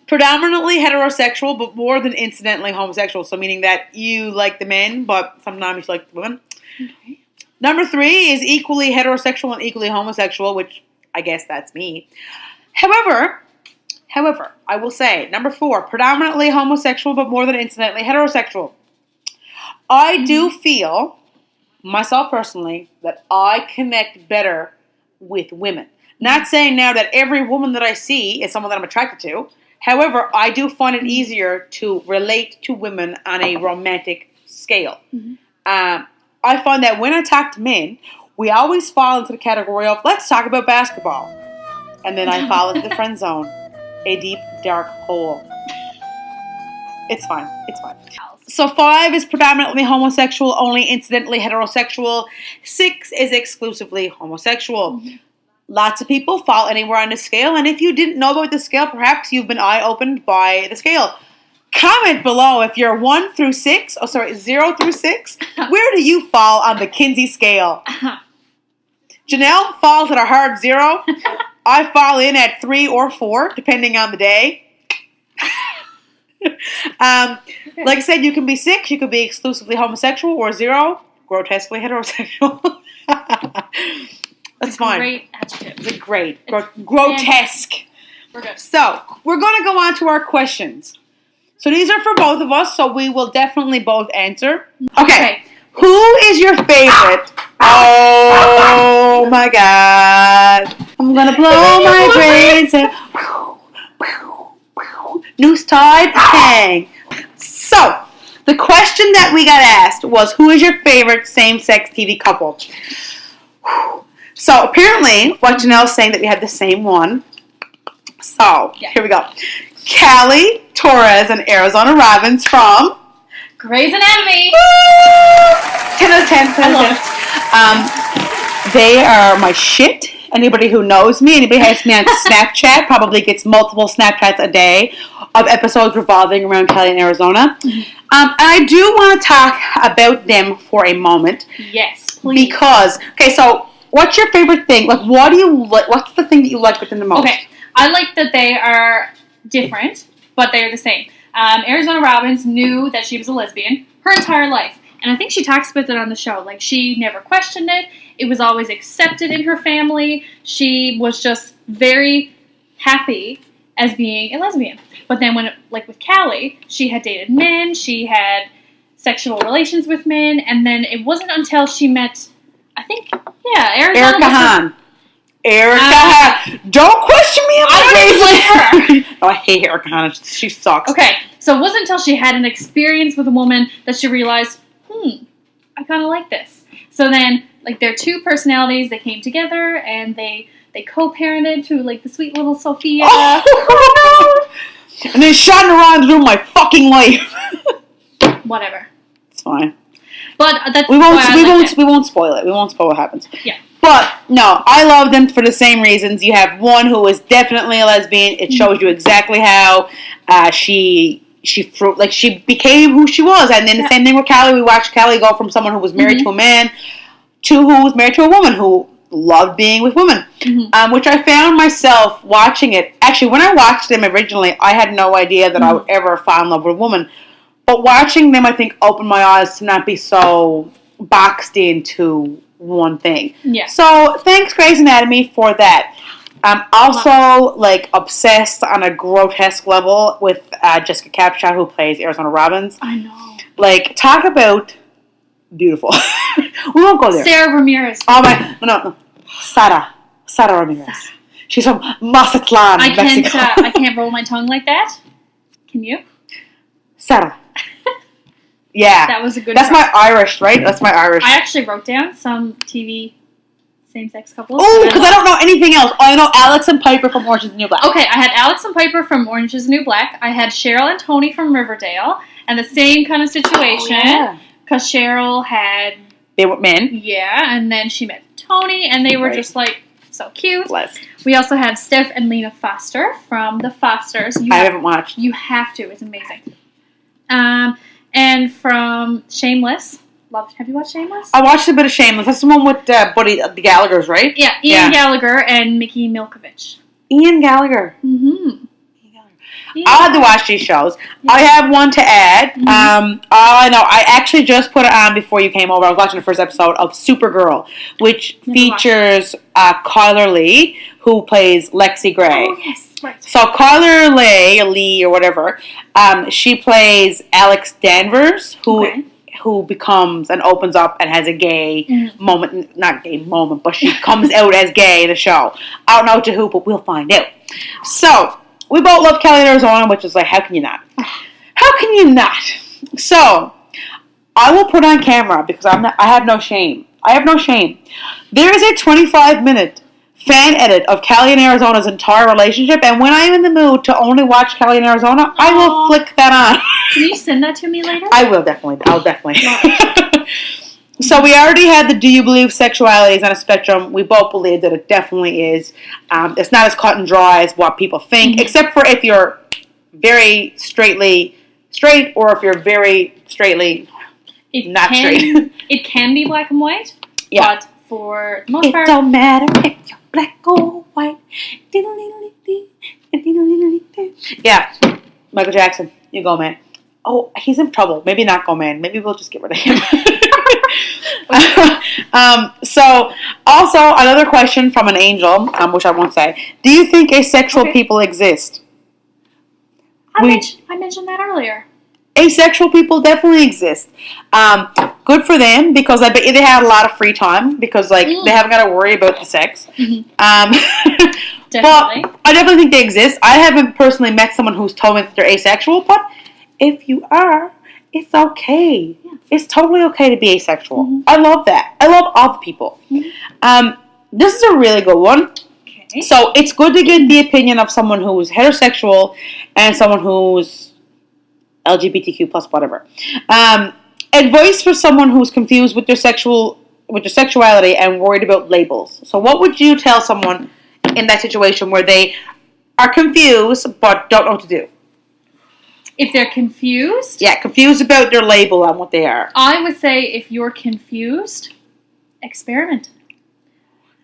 Predominantly heterosexual, but more than incidentally homosexual. So meaning that you like the men, but sometimes you like the women. Okay. Number 3 is equally heterosexual and equally homosexual, which I guess that's me. However, I will say, number 4, predominantly homosexual, but more than incidentally heterosexual. I do feel, myself personally, that I connect better with women. Not saying now that every woman that I see is someone that I'm attracted to. However, I do find it easier to relate to women on a romantic scale. Mm-hmm. I find that when I talk to men, we always fall into the category of, let's talk about basketball. And then I fall into the friend zone. A deep, dark hole. It's fine. So 5 is predominantly homosexual, only incidentally heterosexual. 6 is exclusively homosexual. Mm-hmm. Lots of people fall anywhere on the scale, and if you didn't know about the scale, perhaps you've been eye-opened by the scale. Comment below if you're 0 through 6. Where do you fall on the Kinsey scale? Janelle falls at a hard 0. I fall in at 3 or 4, depending on the day. Like I said, you can be 6, you could be exclusively homosexual, or 0, grotesquely heterosexual. That's fine. Great adjective. It's a grotesque. We're good. So, we're going to go on to our questions. So these are for both of us, so we will definitely both answer. Okay. Who is your favorite? Oh my God. I'm gonna blow my brains and noose tied, hang. So, the question that we got asked was, who is your favorite same-sex TV couple? So, apparently, what Jenelle's saying that we had the same one. So, here we go. Callie Torres and Arizona Robbins from Grey's Anatomy. Woo! 10 out of 10. 10 I out of 10. They are my shit. Anybody who knows me, anybody who has me on Snapchat probably gets multiple Snapchats a day of episodes revolving around Callie and Arizona. And I do want to talk about them for a moment. Yes, please. Because, okay, so what's your favorite thing? Like, what do you like? What's the thing that you like with them the most? Okay, I like that they are different, but they are the same. Arizona Robbins knew that she was a lesbian her entire life. And I think she talks about it on the show. Like, she never questioned it. It was always accepted in her family. She was just very happy as being a lesbian. But then when, like with Callie, she had dated men. She had sexual relations with men. And then it wasn't until she met, I think, Arizona. Erica Hahn. Erica Hahn. Don't question me. I don't even like her. Oh, I hate Erica Hahn. She sucks. Okay, so it wasn't until she had an experience with a woman that she realized, I kind of like this. So then, like, their two personalities, they came together and they co-parented to, like, the sweet little Sophia. Oh, no. And then Shonda Rhimes ruined my fucking life. Whatever. It's fine. But that's we won't spoil it. We won't spoil what happens. Yeah. But no, I love them for the same reasons. You have one who is definitely a lesbian. It shows you exactly how she became who she was. And then the same thing with Callie. We watched Callie go from someone who was married to a man to who was married to a woman who loved being with women. Which I found myself watching it. Actually, when I watched them originally, I had no idea that I would ever fall in love with a woman. But watching them, I think, opened my eyes to not be so boxed into one thing. Yeah. So, thanks, Grey's Anatomy, for that. I'm also, like, obsessed on a grotesque level with Jessica Capshaw, who plays Arizona Robbins. I know. Like, talk about beautiful. We won't go there. Sarah Ramirez. Oh, my. No. Sara Ramirez. She's from Mazatlan, Mexico. I can't roll my tongue like that. Can you? Sara. Yeah. That was a good That's my Irish, right? That's my Irish. I actually wrote down some TV same-sex couples. Oh, because I don't know anything else. Oh, I know Alex and Piper from Orange is the New Black. Okay, I had Alex and Piper from Orange is the New Black. I had Cheryl and Tony from Riverdale. And the same kind of situation. Because Cheryl had... They were men. Yeah, and then she met Tony, and they were just, like, so cute. Blessed. We also had Steph and Lena Foster from The Fosters. I haven't watched. You have to. It's amazing. And from Shameless. Have you watched Shameless? I watched a bit of Shameless. That's the one with Buddy, the Gallaghers, right? Yeah, Ian Gallagher and Mickey Milkovich. Ian Gallagher. Mm-hmm. I'll have to watch these shows. Yeah. I have one to add. I know. I actually just put it on before you came over. I was watching the first episode of Supergirl, which features Kyler Lee, who plays Lexi Gray. Oh, yes. Right. So Kyler Lee or whatever, she plays Alex Danvers, who becomes and opens up and has a gay moment. Not gay moment, but she comes out as gay in the show. I don't know to who, but we'll find out. So... we both love Callie and Arizona, which is like, how can you not? How can you not? So, I will put on camera because I have no shame. I have no shame. There is a 25-minute fan edit of Callie and Arizona's entire relationship, and when I am in the mood to only watch Callie and Arizona, I will flick that on. Can you send that to me later? I will definitely. I'll definitely. So we already had the do you believe sexuality is on a spectrum. We both believe that it definitely is. It's not as cut and dry as what people think, except for if you're very straightly straight or if you're very straightly not straight. It can be black and white, but for the most part... It don't matter if you're black or white. Yeah, Michael Jackson, you go, man. Oh, he's in trouble. Maybe not go, man. Maybe we'll just get rid of him. So, also, another question from an angel, which I won't say. Do you think asexual people exist? I mentioned that earlier. Asexual people definitely exist. Good for them, because I bet you they have a lot of free time, because they haven't got to worry about the sex. Definitely. But I definitely think they exist. I haven't personally met someone who's told me that they're asexual, but if you are, it's okay. Yeah. It's totally okay to be asexual. Mm-hmm. I love that. I love all the people. Mm-hmm. This is a really good one. Okay. So it's good to get the opinion of someone who's heterosexual and someone who's LGBTQ plus whatever. Advice for someone who's confused with their sexuality and worried about labels. So what would you tell someone in that situation where they are confused but don't know what to do? If they're confused? Yeah, confused about their label and what they are. I would say if you're confused, experiment.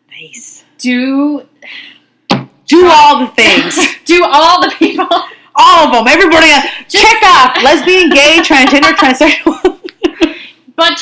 Nice. Do all the things. Do all the people. All of them. Everybody. Check off. Lesbian, gay, transgender, transsexual. But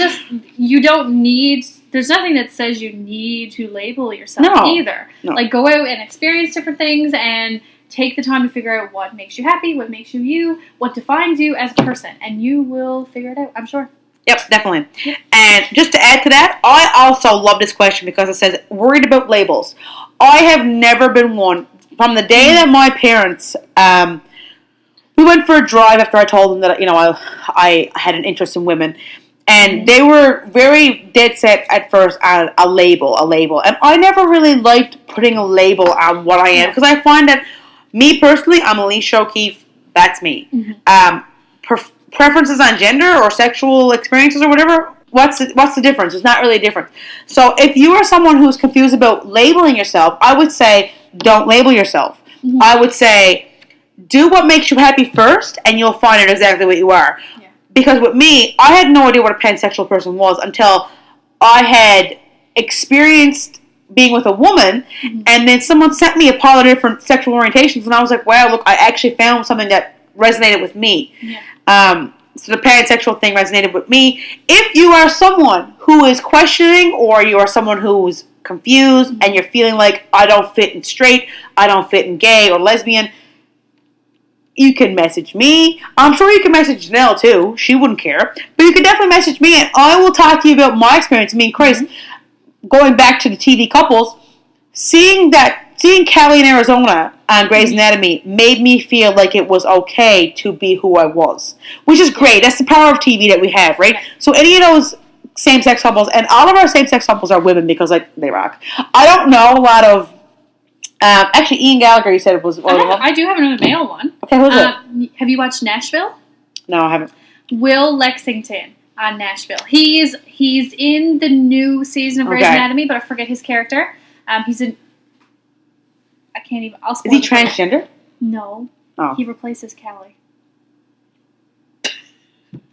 you don't need, there's nothing that says you need to label yourself either. No. Like, go out and experience different things and take the time to figure out what makes you happy, what makes you you, what defines you as a person. And you will figure it out, I'm sure. Yep, definitely. Yep. And just to add to that, I also love this question because it says, worried about labels. I have never been one. From the day that my parents, we went for a drive after I told them that, I had an interest in women. And they were very dead set at first on a label. And I never really liked putting a label on what I am. Because I find that, me personally, I'm ALisha O'Keefe. That's me. Mm-hmm. Preferences on gender or sexual experiences or whatever, what's the difference? There's not really a difference. So if you are someone who's confused about labeling yourself, I would say don't label yourself. Mm-hmm. I would say do what makes you happy first, and you'll find out exactly what you are. Yeah. Because with me, I had no idea what a pansexual person was until I had experienced being with a woman, mm-hmm. and then someone sent me a pile of different sexual orientations, and I was like, wow, look, I actually found something that resonated with me. Yeah. So the pansexual thing resonated with me. If you are someone who is questioning, or you are someone who's confused, mm-hmm. and you're feeling like, I don't fit in straight, I don't fit in gay or lesbian, you can message me. I'm sure you can message Jenelle too. She wouldn't care. But you can definitely message me, and I will talk to you about my experience. I mean, Chris, mm-hmm. going back to the TV couples, seeing Callie in Arizona on Grey's Anatomy made me feel like it was okay to be who I was, which is great. That's the power of TV that we have, right? So any of those same-sex couples, and all of our same-sex couples are women because, they rock. I don't know a lot of... actually, Ian Gallagher, you said it was... I do have another male one. Okay, who's it? Have you watched Nashville? No, I haven't. Will Lexington on Nashville. He's in the new season of Grey's Anatomy, but I forget his character. He's in... I can't even... Is he transgender? No. Oh. He replaces Callie.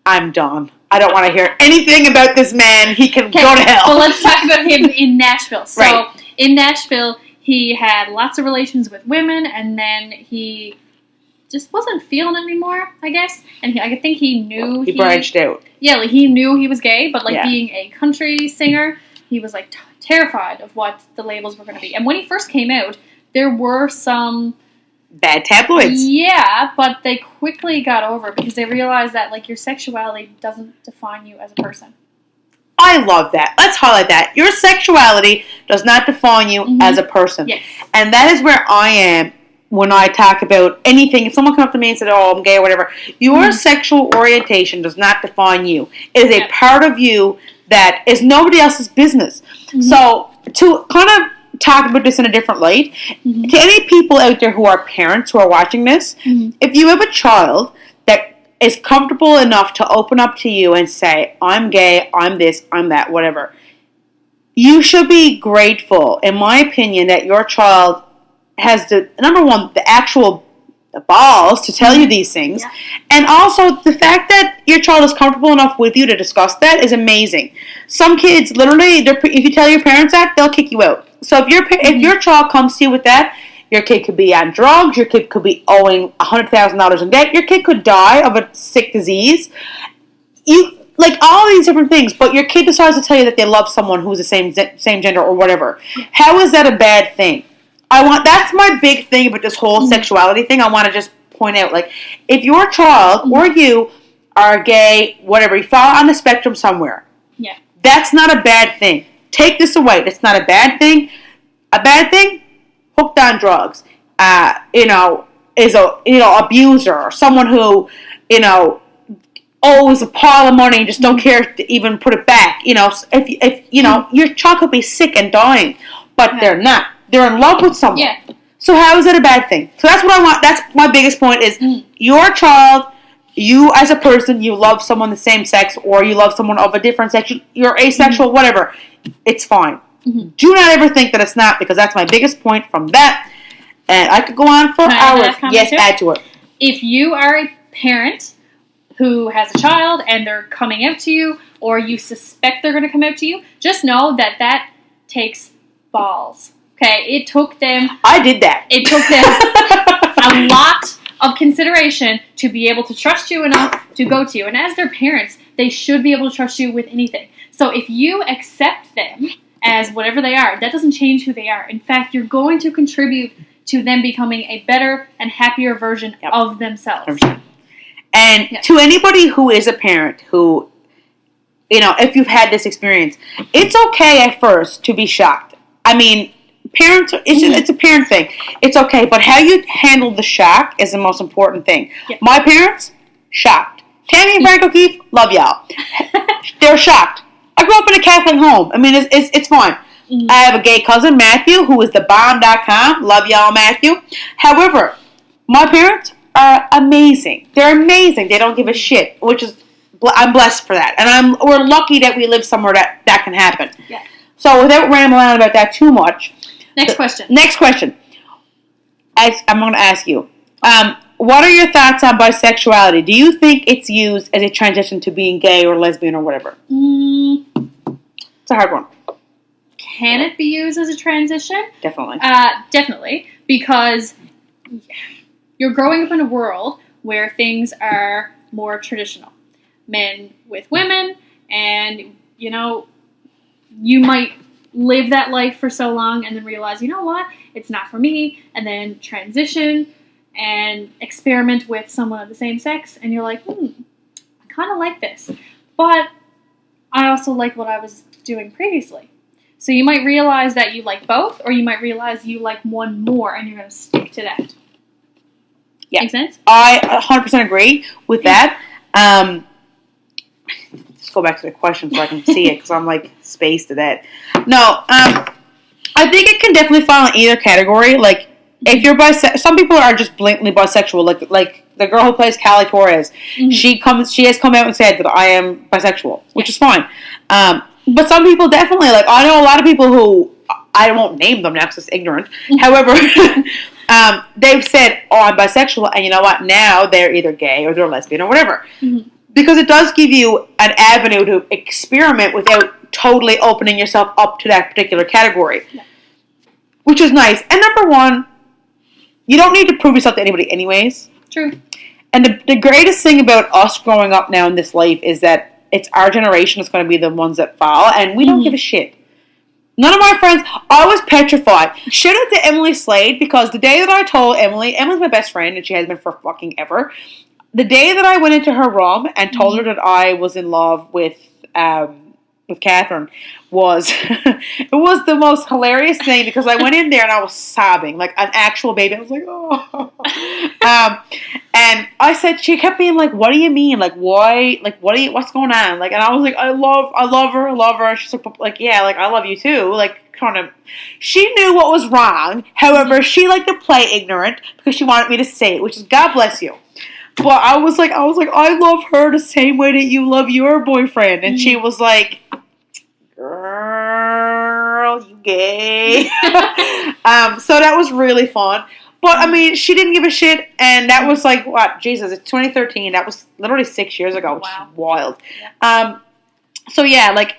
I'm done. I don't want to hear anything about this man. He can go to hell. Well, let's talk about him in Nashville. So, in Nashville, he had lots of relations with women, and then he just wasn't feeling it anymore, I guess. And I think he knew... He branched out. Yeah, he knew he was gay, but, being a country singer, he was, terrified of what the labels were going to be. And when he first came out, there were some... bad tabloids. Yeah, but they quickly got over it because they realized that, your sexuality doesn't define you as a person. I love that. Let's highlight that. Your sexuality does not define you mm-hmm. as a person. Yes. And that is where I am when I talk about anything. If someone comes up to me and said, oh, I'm gay or whatever, your mm-hmm. sexual orientation does not define you. It is a part of you that is nobody else's business. Mm-hmm. So, to kind of talk about this in a different light, mm-hmm. to any people out there who are parents who are watching this, mm-hmm. if you have a child that is comfortable enough to open up to you and say, I'm gay, I'm this, I'm that, whatever, you should be grateful, in my opinion, that your child has the actual balls to tell you these things, and also the fact that your child is comfortable enough with you to discuss that is amazing. Some kids, literally, if you tell your parents that, they'll kick you out. So if your child comes to you with that, your kid could be on drugs, your kid could be owing $100,000 in debt, your kid could die of a sick disease, all these different things, but your kid decides to tell you that they love someone who's the same gender or whatever. How is that a bad thing? That's my big thing about this whole sexuality thing. I want to just point out, like, if your child or you are gay, whatever, you fall on the spectrum somewhere. Yeah. That's not a bad thing. Take this away. That's not a bad thing. A bad thing, hooked on drugs, is a, abuser, or someone who, owes a pile of money and just don't care to even put it back. If your child could be sick and dying, but they're not. They're in love with someone. Yeah. So how is it a bad thing? So that's what I want. That's my biggest point is your child, you as a person, you love someone the same sex or you love someone of a different sex. You're asexual, whatever. It's fine. Do not ever think that it's not, because that's my biggest point from that. And I could go on for hours. Yes, add to it. If you are a parent who has a child and they're coming out to you, or you suspect they're going to come out to you, just know that takes balls. Okay, it took them. I did that. It took them a lot of consideration to be able to trust you enough to go to you. And as their parents, they should be able to trust you with anything. So if you accept them as whatever they are, that doesn't change who they are. In fact, you're going to contribute to them becoming a better and happier version of themselves. 100%. And to anybody who is a parent who, if you've had this experience, it's okay at first to be shocked. I mean, parents, it's a parent thing. It's okay, but how you handle the shock is the most important thing. Yep. My parents, shocked. Tammy and Frank O'Keefe, love y'all. They're shocked. I grew up in a Catholic home. I mean, it's fine. I have a gay cousin, Matthew, who is thebomb.com. Love y'all, Matthew. However, my parents are amazing. They're amazing. They don't give a shit, which is, I'm blessed for that. And we're lucky that we live somewhere that can happen. Yeah. So without rambling on about that too much. Next question. I'm going to ask you, what are your thoughts on bisexuality? Do you think it's used as a transition to being gay or lesbian or whatever? It's a hard one. Can it be used as a transition? Definitely. Definitely, because you're growing up in a world where things are more traditional. Men with women, and, you might live that life for so long and then realize, you know what, it's not for me, and then transition and experiment with someone of the same sex, and you're like, I kind of like this, but I also like what I was doing previously. So you might realize that you like both, or you might realize you like one more, and you're going to stick to that. Yeah. Make sense? I 100% agree with that. Let's go back to the question so I can see it, because I'm like spaced to that. No, I think it can definitely fall in either category. Like, if you're bisexual, some people are just blatantly bisexual. Like the girl who plays Callie Torres, she has come out and said that I am bisexual, which is fine. But some people definitely, like, I know a lot of people who, I won't name them now because it's ignorant. However, they've said, I'm bisexual, and you know what? Now they're either gay or they're lesbian or whatever. Because it does give you an avenue to experiment without totally opening yourself up to that particular category. Yeah. Which is nice. And number one, you don't need to prove yourself to anybody anyways. True. And the greatest thing about us growing up now in this life is that it's our generation that's going to be the ones that fall, and we don't give a shit. None of my friends, I was petrified. Shout out to Emily Slade, because the day that I told Emily's my best friend, and she has been for fucking ever. The day that I went into her room and told her that I was in love with Catherine was, it was the most hilarious thing, because I went in there and I was sobbing like an actual baby. I was like, oh. And I said, she kept being like, what do you mean? Like, why? Like, what's going on? Like, and I was like, I love her. And she's like, yeah, like, I love you too. Like, kind of, she knew what was wrong. However, she liked to play ignorant because she wanted me to say it, which is, God bless you. But I was like, I love her the same way that you love your boyfriend. And she was like, girl, you gay. So that was really fun. But, I mean, she didn't give a shit. And that was like, what? Jesus, it's 2013. That was literally 6 years ago, which is wild. Yeah. So, yeah, like,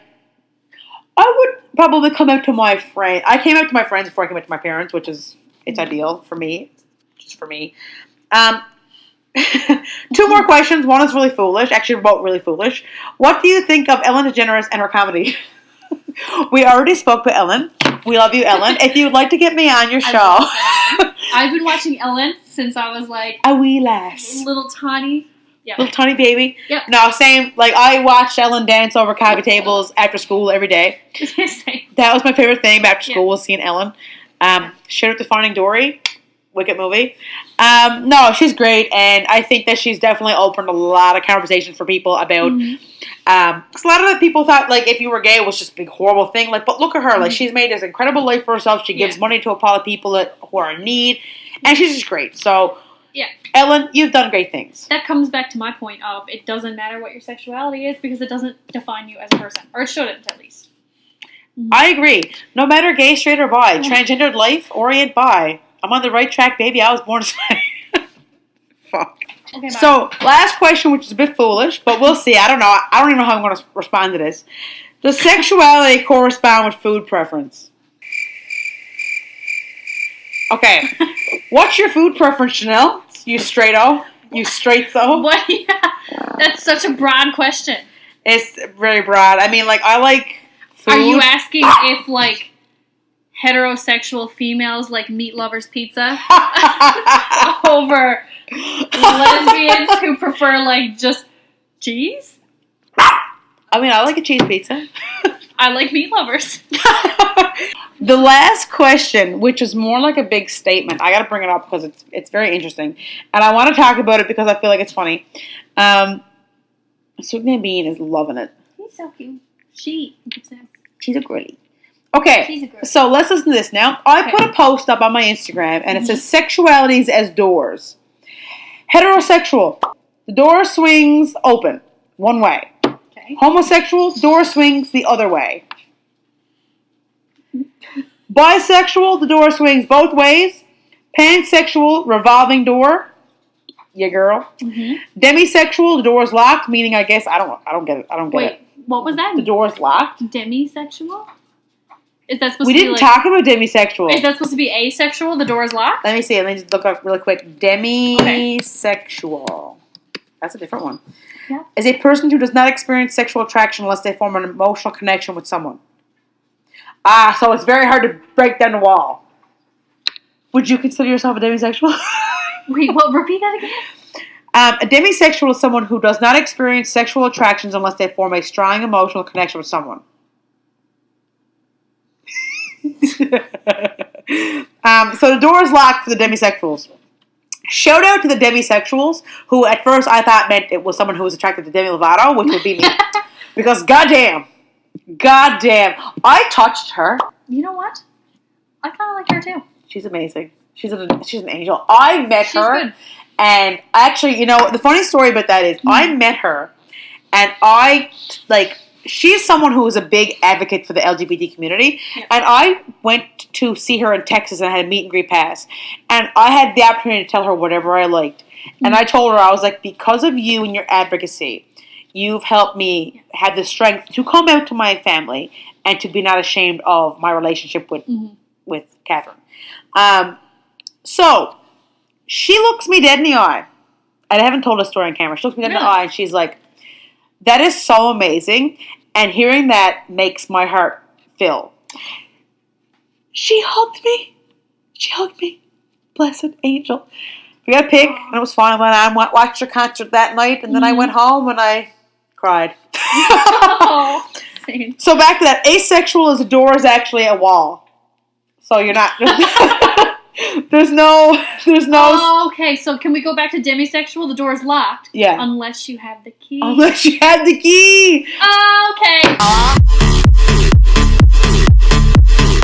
I would probably come out to my friend. I came out to my friends before I came out to my parents, which is, it's ideal for me. Just for me. Two more questions. One is really foolish. Actually, both really foolish. What do you think of Ellen DeGeneres and her comedy? We already spoke to Ellen. We love you, Ellen. If you would like to get me on your show. I've been watching Ellen since I was like a wee lass. Little tiny. Yeah. Little tiny baby. Yep. No, same. Like, I watched Ellen dance over coffee tables after school every day. Same. That was my favorite thing after school was seeing Ellen. Shout out to Finding Dory. Wicked movie. No, she's great, and I think that she's definitely opened a lot of conversations for people about. Because a lot of the people thought, like, if you were gay, it was just a big horrible thing. Like, but look at her. Like, she's made this incredible life for herself. She gives money to a lot of people who are in need, and she's just great. So, yeah, Ellen, you've done great things. That comes back to my point of it doesn't matter what your sexuality is because it doesn't define you as a person, or it shouldn't at least. I agree. No matter gay, straight, or bi, transgendered life, orient bi. I'm on the right track, baby. I was born to say. Fuck. Okay, so, last question, which is a bit foolish, but we'll see. I don't know. I don't even know how I'm going to respond to this. Does sexuality correspond with food preference? Okay. What's your food preference, Jenelle? You straight-o? You straight-so? What? Yeah. That's such a broad question. It's very broad. I mean, like, I like food. Are you asking if, like, heterosexual females like meat lovers pizza over lesbians who prefer like just cheese? I mean, I like a cheese pizza. I like meat lovers. The last question, which is more like a big statement, I got to bring it up because it's very interesting, and I want to talk about it because I feel like it's funny. Sugna Bean is loving it. He's so cute. She's a girly. Okay, so let's listen to this now. I put a post up on my Instagram, and it says, Sexualities as doors. Heterosexual, the door swings open, one way. Okay. Homosexual, door swings the other way. Bisexual, the door swings both ways. Pansexual, revolving door. Yeah, girl. Demisexual, the door is locked, meaning I guess, I don't get it. Wait, what was that? The door is locked? Demisexual? Is that supposed we to be didn't talk about demisexual. Is that supposed to be asexual? The door is locked? Let me see. Let me just look up really quick. Demisexual. Okay. That's a different one. Yeah. Is a person who does not experience sexual attraction unless they form an emotional connection with someone. So it's very hard to break down the wall. Would you consider yourself a demisexual? Wait, what? Repeat that again? A demisexual is someone who does not experience sexual attractions unless they form a strong emotional connection with someone. So the door is locked for the demisexuals. Shout out to the demisexuals, who at first I thought meant it was someone who was attracted to Demi Lovato, which would be me. Because goddamn, I touched her. You know what? I kind of like her too. She's amazing. She's an angel. I met her, good. And actually, you know, the funny story about that is I met her, and she's someone who is a big advocate for the LGBT community, and I went to see her in Texas and I had a meet and greet pass, and I had the opportunity to tell her whatever I liked, and I told her, I was like, because of you and your advocacy, you've helped me have the strength to come out to my family and to be not ashamed of my relationship with Catherine. So she looks me dead in the eye, and I haven't told this story on camera. She looks me dead in the eye, and she's like, that is so amazing. And hearing that makes my heart fill. She hugged me. Blessed angel. We got a pig, and it was fine. When I watched her concert that night, and then I went home and I cried. So back to that. Asexual is a door is actually a wall. So you're not... There's no. Oh, okay. So can we go back to demisexual? The door is locked. Yeah. Unless you have the key. Unless you have the key. Oh, okay.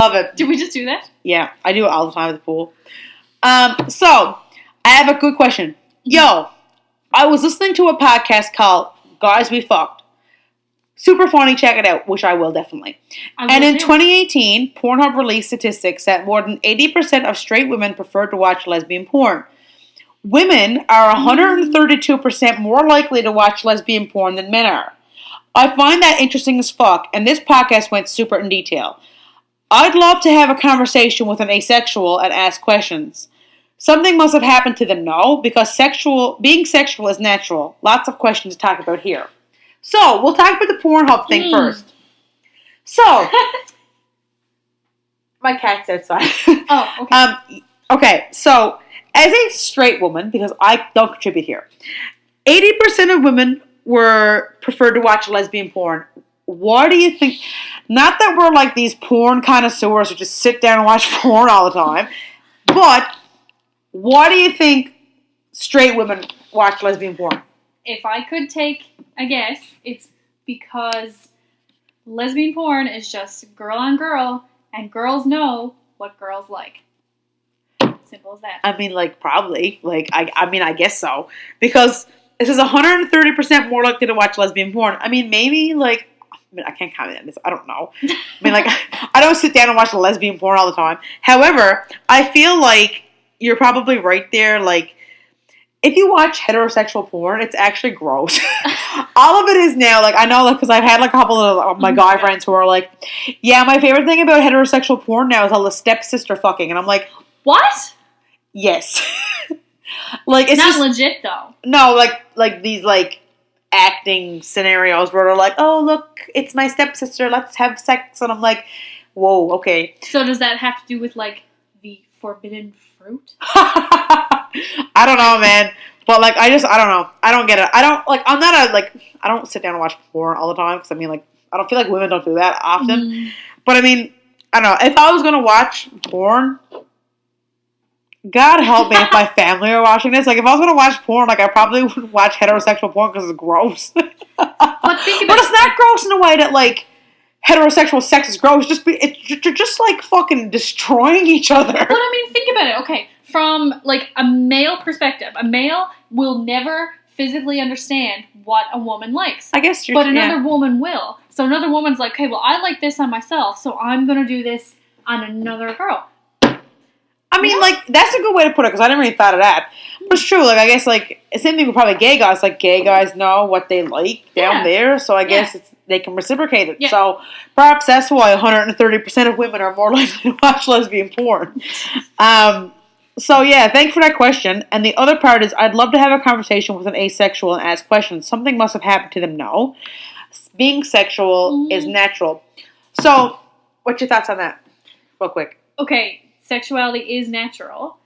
Love it. Did we just do that? Yeah, I do it all the time at the pool. So I have a good question. Yo, I was listening to a podcast called Guys We Fucked. Super funny, check it out, which I will definitely. And in 2018, Pornhub released statistics that more than 80% of straight women prefer to watch lesbian porn. Women are 132% more likely to watch lesbian porn than men are. I find that interesting as fuck, and this podcast went super in detail. I'd love to have a conversation with an asexual and ask questions. Something must have happened to them, no, because being sexual is natural. Lots of questions to talk about here. So, we'll talk about the Pornhub thing first. So, My cat's outside. Oh, okay. Okay, so as a straight woman, because I don't contribute here, 80% of women were preferred to watch lesbian porn. What do you think? Not that we're like these porn connoisseurs who just sit down and watch porn all the time, but why do you think straight women watch lesbian porn? If I could take a guess, it's because lesbian porn is just girl on girl, and girls know what girls like. Simple as that. I mean, like, probably. Like, I guess so. Because it says 130% more likely to watch lesbian porn. I mean, maybe, like, I can't comment on this. I don't know. I mean, like, I don't sit down and watch lesbian porn all the time. However, I feel like you're probably right there. Like, if you watch heterosexual porn, it's actually gross. All of it is now, like, I know, like, because I've had, like, a couple of my guy friends who are like, yeah, my favorite thing about heterosexual porn now is all the stepsister fucking. And I'm like, what? Yes. Like, it's not just legit, though. No, like these, like, acting scenarios where they're like, oh, look, it's my stepsister, let's have sex. And I'm like, whoa, okay. So does that have to do with, like, the forbidden fruit? I don't know, man. But, like, I don't know. I don't get it. I don't sit down and watch porn all the time. Because, I mean, like, I don't feel like women don't do that often. But, I mean, I don't know. If I was going to watch porn, God help me if my family are watching this. Like, if I was going to watch porn, like, I probably would watch heterosexual porn because it's gross. But it's not gross in a way that, like, heterosexual sex is gross. You're just, like, fucking destroying each other. But, I mean, think about it. Okay, from, like, a male perspective, a male will never physically understand what a woman likes. I guess But another woman will. So another woman's like, okay, well, I like this on myself, so I'm going to do this on another girl. I mean, like, that's a good way to put it, because I never really thought of that. But it's true, like, I guess, like, same thing with probably gay guys. Like, gay guys know what they like down there, so I guess they can reciprocate it. Yeah. So, perhaps that's why 130% of women are more likely to watch lesbian porn. So, yeah, thanks for that question. And the other part is, I'd love to have a conversation with an asexual and ask questions. Something must have happened to them. No. Being sexual is natural. So, what's your thoughts on that? Real quick. Okay. Sexuality is natural,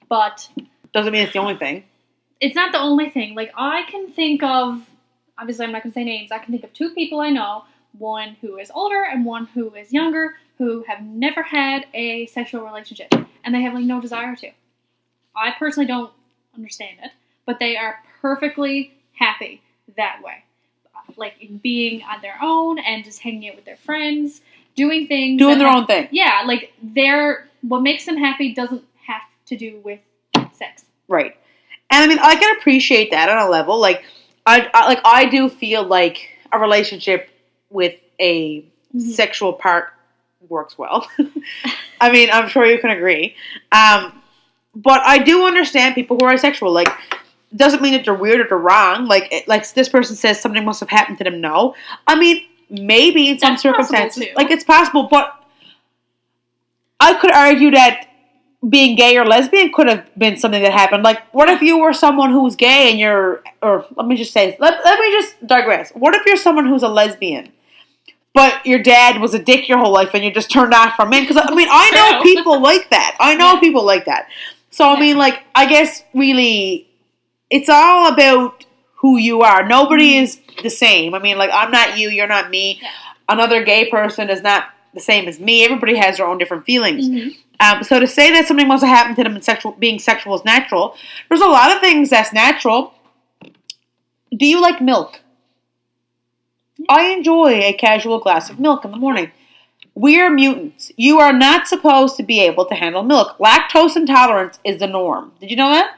but doesn't mean it's the only thing. It's not the only thing. Like, I can think of, obviously I'm not going to say names, I can think of two people I know, one who is older and one who is younger, who have never had a sexual relationship, and they have, like, no desire to. I personally don't understand it, but they are perfectly happy that way. Like, in being on their own and just hanging out with their friends, doing things. Doing their own thing. Yeah, like, what makes them happy doesn't have to do with sex. Right. And I mean, I can appreciate that on a level. Like, I do feel like a relationship with a sexual part works well. I mean, I'm sure you can agree. But I do understand people who are asexual. Like, doesn't mean that they're weird or they're wrong. Like this person says something must have happened to them. No. I mean, maybe in some circumstances. Like, it's possible, but I could argue that being gay or lesbian could have been something that happened. Like, what if you were someone who's gay and let me just digress. What if you're someone who's a lesbian, but your dad was a dick your whole life and you just turned off from men? Because, I mean, I know people like that. People like that. So, I mean, like, I guess really it's all about who you are. Nobody is the same. I mean, like, I'm not you, you're not me. Yeah. Another gay person is not the same as me. Everybody has their own different feelings. So to say that something must have happened to them and being sexual is natural, there's a lot of things that's natural. Do you like milk? I enjoy a casual glass of milk in the morning. We are mutants. You are not supposed to be able to handle milk. Lactose intolerance is the norm. Did you know that?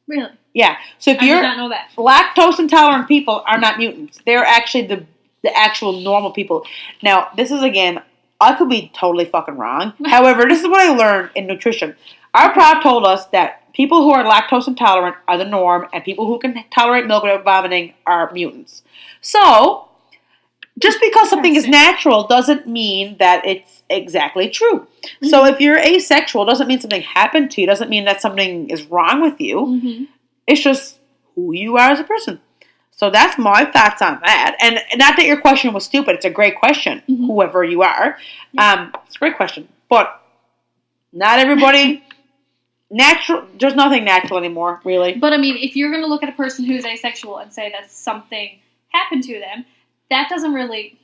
Really? Yeah. So if I did not know that. Lactose intolerant people are not mutants. They're actually the actual normal people. Now, this is, again, I could be totally fucking wrong. However, this is what I learned in nutrition. Our prof told us that people who are lactose intolerant are the norm, and people who can tolerate milk without vomiting are mutants. So, just because something is natural doesn't mean that it's exactly true. So if you're asexual, doesn't mean something happened to you. Doesn't mean that something is wrong with you. It's just who you are as a person. So that's my thoughts on that. And not that your question was stupid. It's a great question, whoever you are. It's a great question. But Not everybody. Natural. There's nothing natural anymore, really. But I mean, if you're going to look at a person who's asexual and say that something happened to them, that doesn't really.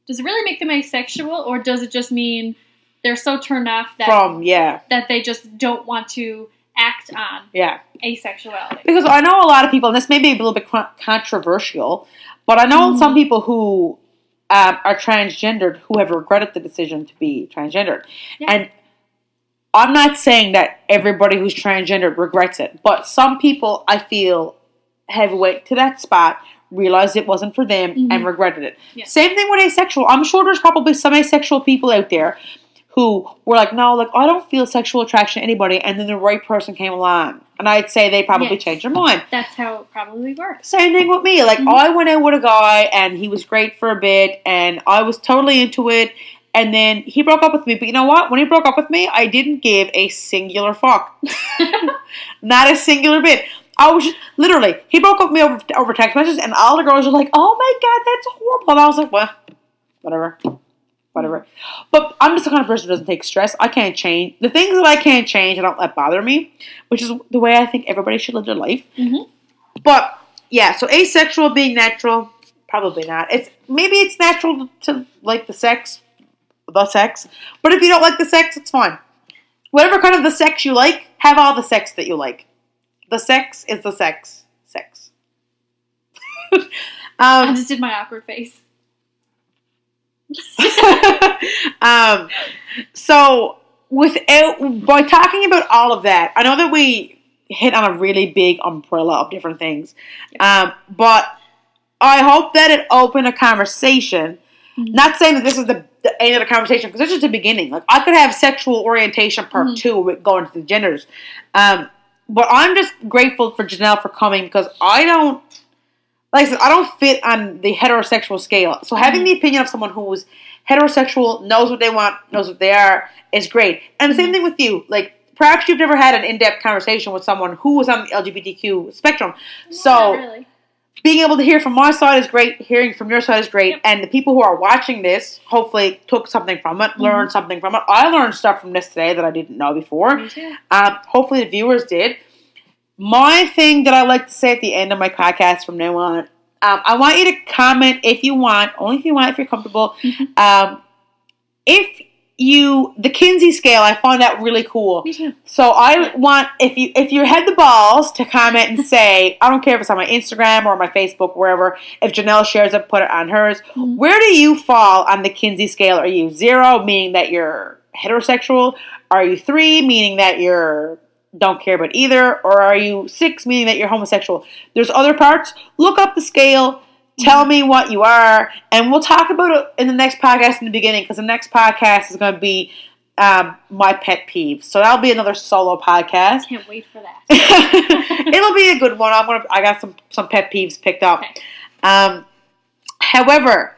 Does it really make them asexual, or does it just mean they're so turned off that they just don't want to act on asexuality? Because I know a lot of people, and this may be a little bit controversial, but I know some people who are transgendered who have regretted the decision to be transgendered. Yeah. And I'm not saying that everybody who's transgendered regrets it, but some people, I feel, have went to that spot, realized it wasn't for them, and regretted it. Yeah. Same thing with asexual. I'm sure there's probably some asexual people out there who were like, no, like, I don't feel sexual attraction to anybody, and then the right person came along. And I'd say they probably changed their mind. That's how it probably works. Same thing with me. Like, I went out with a guy, and he was great for a bit, and I was totally into it, and then he broke up with me. But you know what? When he broke up with me, I didn't give a singular fuck. Not a singular bit. I was just, literally, he broke up with me over text messages, and all the girls were like, oh my God, that's horrible. And I was like, well, whatever. But I'm just the kind of person who doesn't take stress. I can't change. The things that I can't change, I don't let bother me, which is the way I think everybody should live their life. But, yeah, so asexual being natural, probably not. Maybe it's natural to like the sex. But if you don't like the sex, it's fine. Whatever kind of the sex you like, have all the sex that you like. The sex is the sex. I just did my awkward face. So, by talking about all of that, I know that we hit on a really big umbrella of different things, but I hope that it opened a conversation. Not saying that this is the end of the conversation, because this is the beginning. Like, I could have sexual orientation part 2 with going to the genders. But I'm just grateful for Jenelle for coming, because I don't fit on the heterosexual scale. So having the opinion of someone who's heterosexual, knows what they want, knows what they are, is great. And the same thing with you. Like, perhaps you've never had an in-depth conversation with someone who was on the LGBTQ spectrum. Not really. Being able to hear from my side is great. Hearing from your side is great. Yep. And the people who are watching this hopefully took something from it, learned something from it. I learned stuff from this today that I didn't know before. Me too. Hopefully the viewers did. My thing that I like to say at the end of my podcast from now on, I want you to comment if you want, only if you want, if you're comfortable. The Kinsey scale, I find that really cool. Me too. So I want, if you had the balls to comment and say, I don't care if it's on my Instagram or my Facebook, wherever, if Jenelle shares it, put it on hers. Where do you fall on the Kinsey scale? Are you 0, meaning that you're heterosexual? Are you 3, meaning that you're don't care about either? Or are you 6, meaning that you're homosexual? There's other parts. Look up the scale. Tell me what you are, and we'll talk about it in the next podcast in the beginning, because the next podcast is going to be my pet peeves. So that'll be another solo podcast. Can't wait for that. It'll be a good one. I got some pet peeves picked up. Okay. However,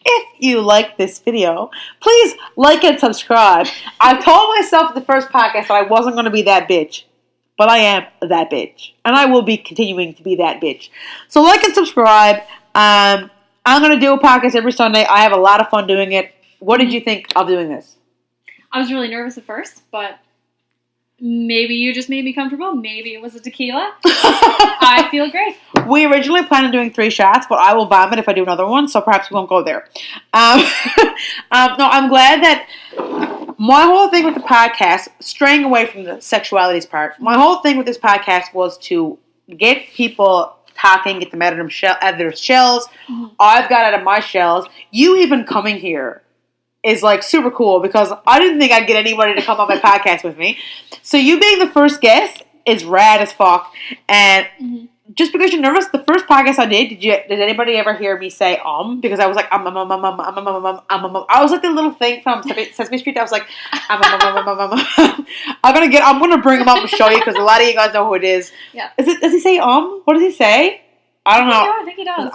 if you like this video, please like and subscribe. I told myself in the first podcast that I wasn't going to be that bitch. But I am that bitch. And I will be continuing to be that bitch. So like and subscribe. I'm going to do a podcast every Sunday. I have a lot of fun doing it. What did you think of doing this? I was really nervous at first, but maybe you just made me comfortable. Maybe it was a tequila. I feel great. We originally planned on doing 3 shots, but I will vomit if I do another one, so perhaps we won't go there. No, I'm glad that my whole thing with the podcast, straying away from the sexualities part, my whole thing with this podcast was to get people talking, get them out of their shells. I've got out of my shells. You even coming here is like super cool, because I didn't think I'd get anybody to come on my podcast with me. So you being the first guest is rad as fuck. And just because you're nervous, the first podcast I did, did anybody ever hear me say because I was like I was like the little thing from Sesame Street that was like I'm gonna bring him up and show you, because a lot of you guys know who it is. Yeah. Does he say What does he say? I don't know. I think he does.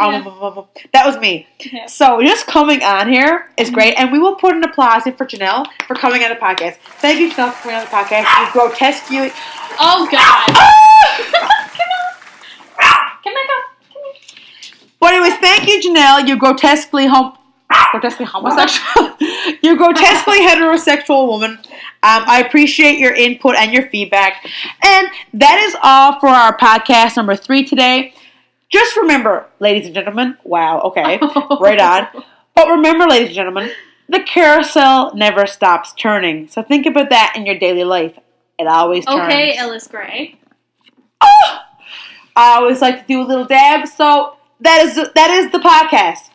That was me. Yeah. So just coming on here is great, and we will put an applause in for Jenelle for coming on the podcast. Thank you, Jenelle, for coming on the podcast. You grotesquely. Oh God. Come back up. Come here. But anyways, thank you, Jenelle. You're grotesquely homosexual. You're grotesquely heterosexual woman. I appreciate your input and your feedback. And that is all for our podcast number 3 today. Just remember, ladies and gentlemen, wow, okay, right on. But remember, ladies and gentlemen, the carousel never stops turning. So think about that in your daily life. It always turns. Okay, Ellis Gray. Oh! I always like to do a little dab, so that is the podcast.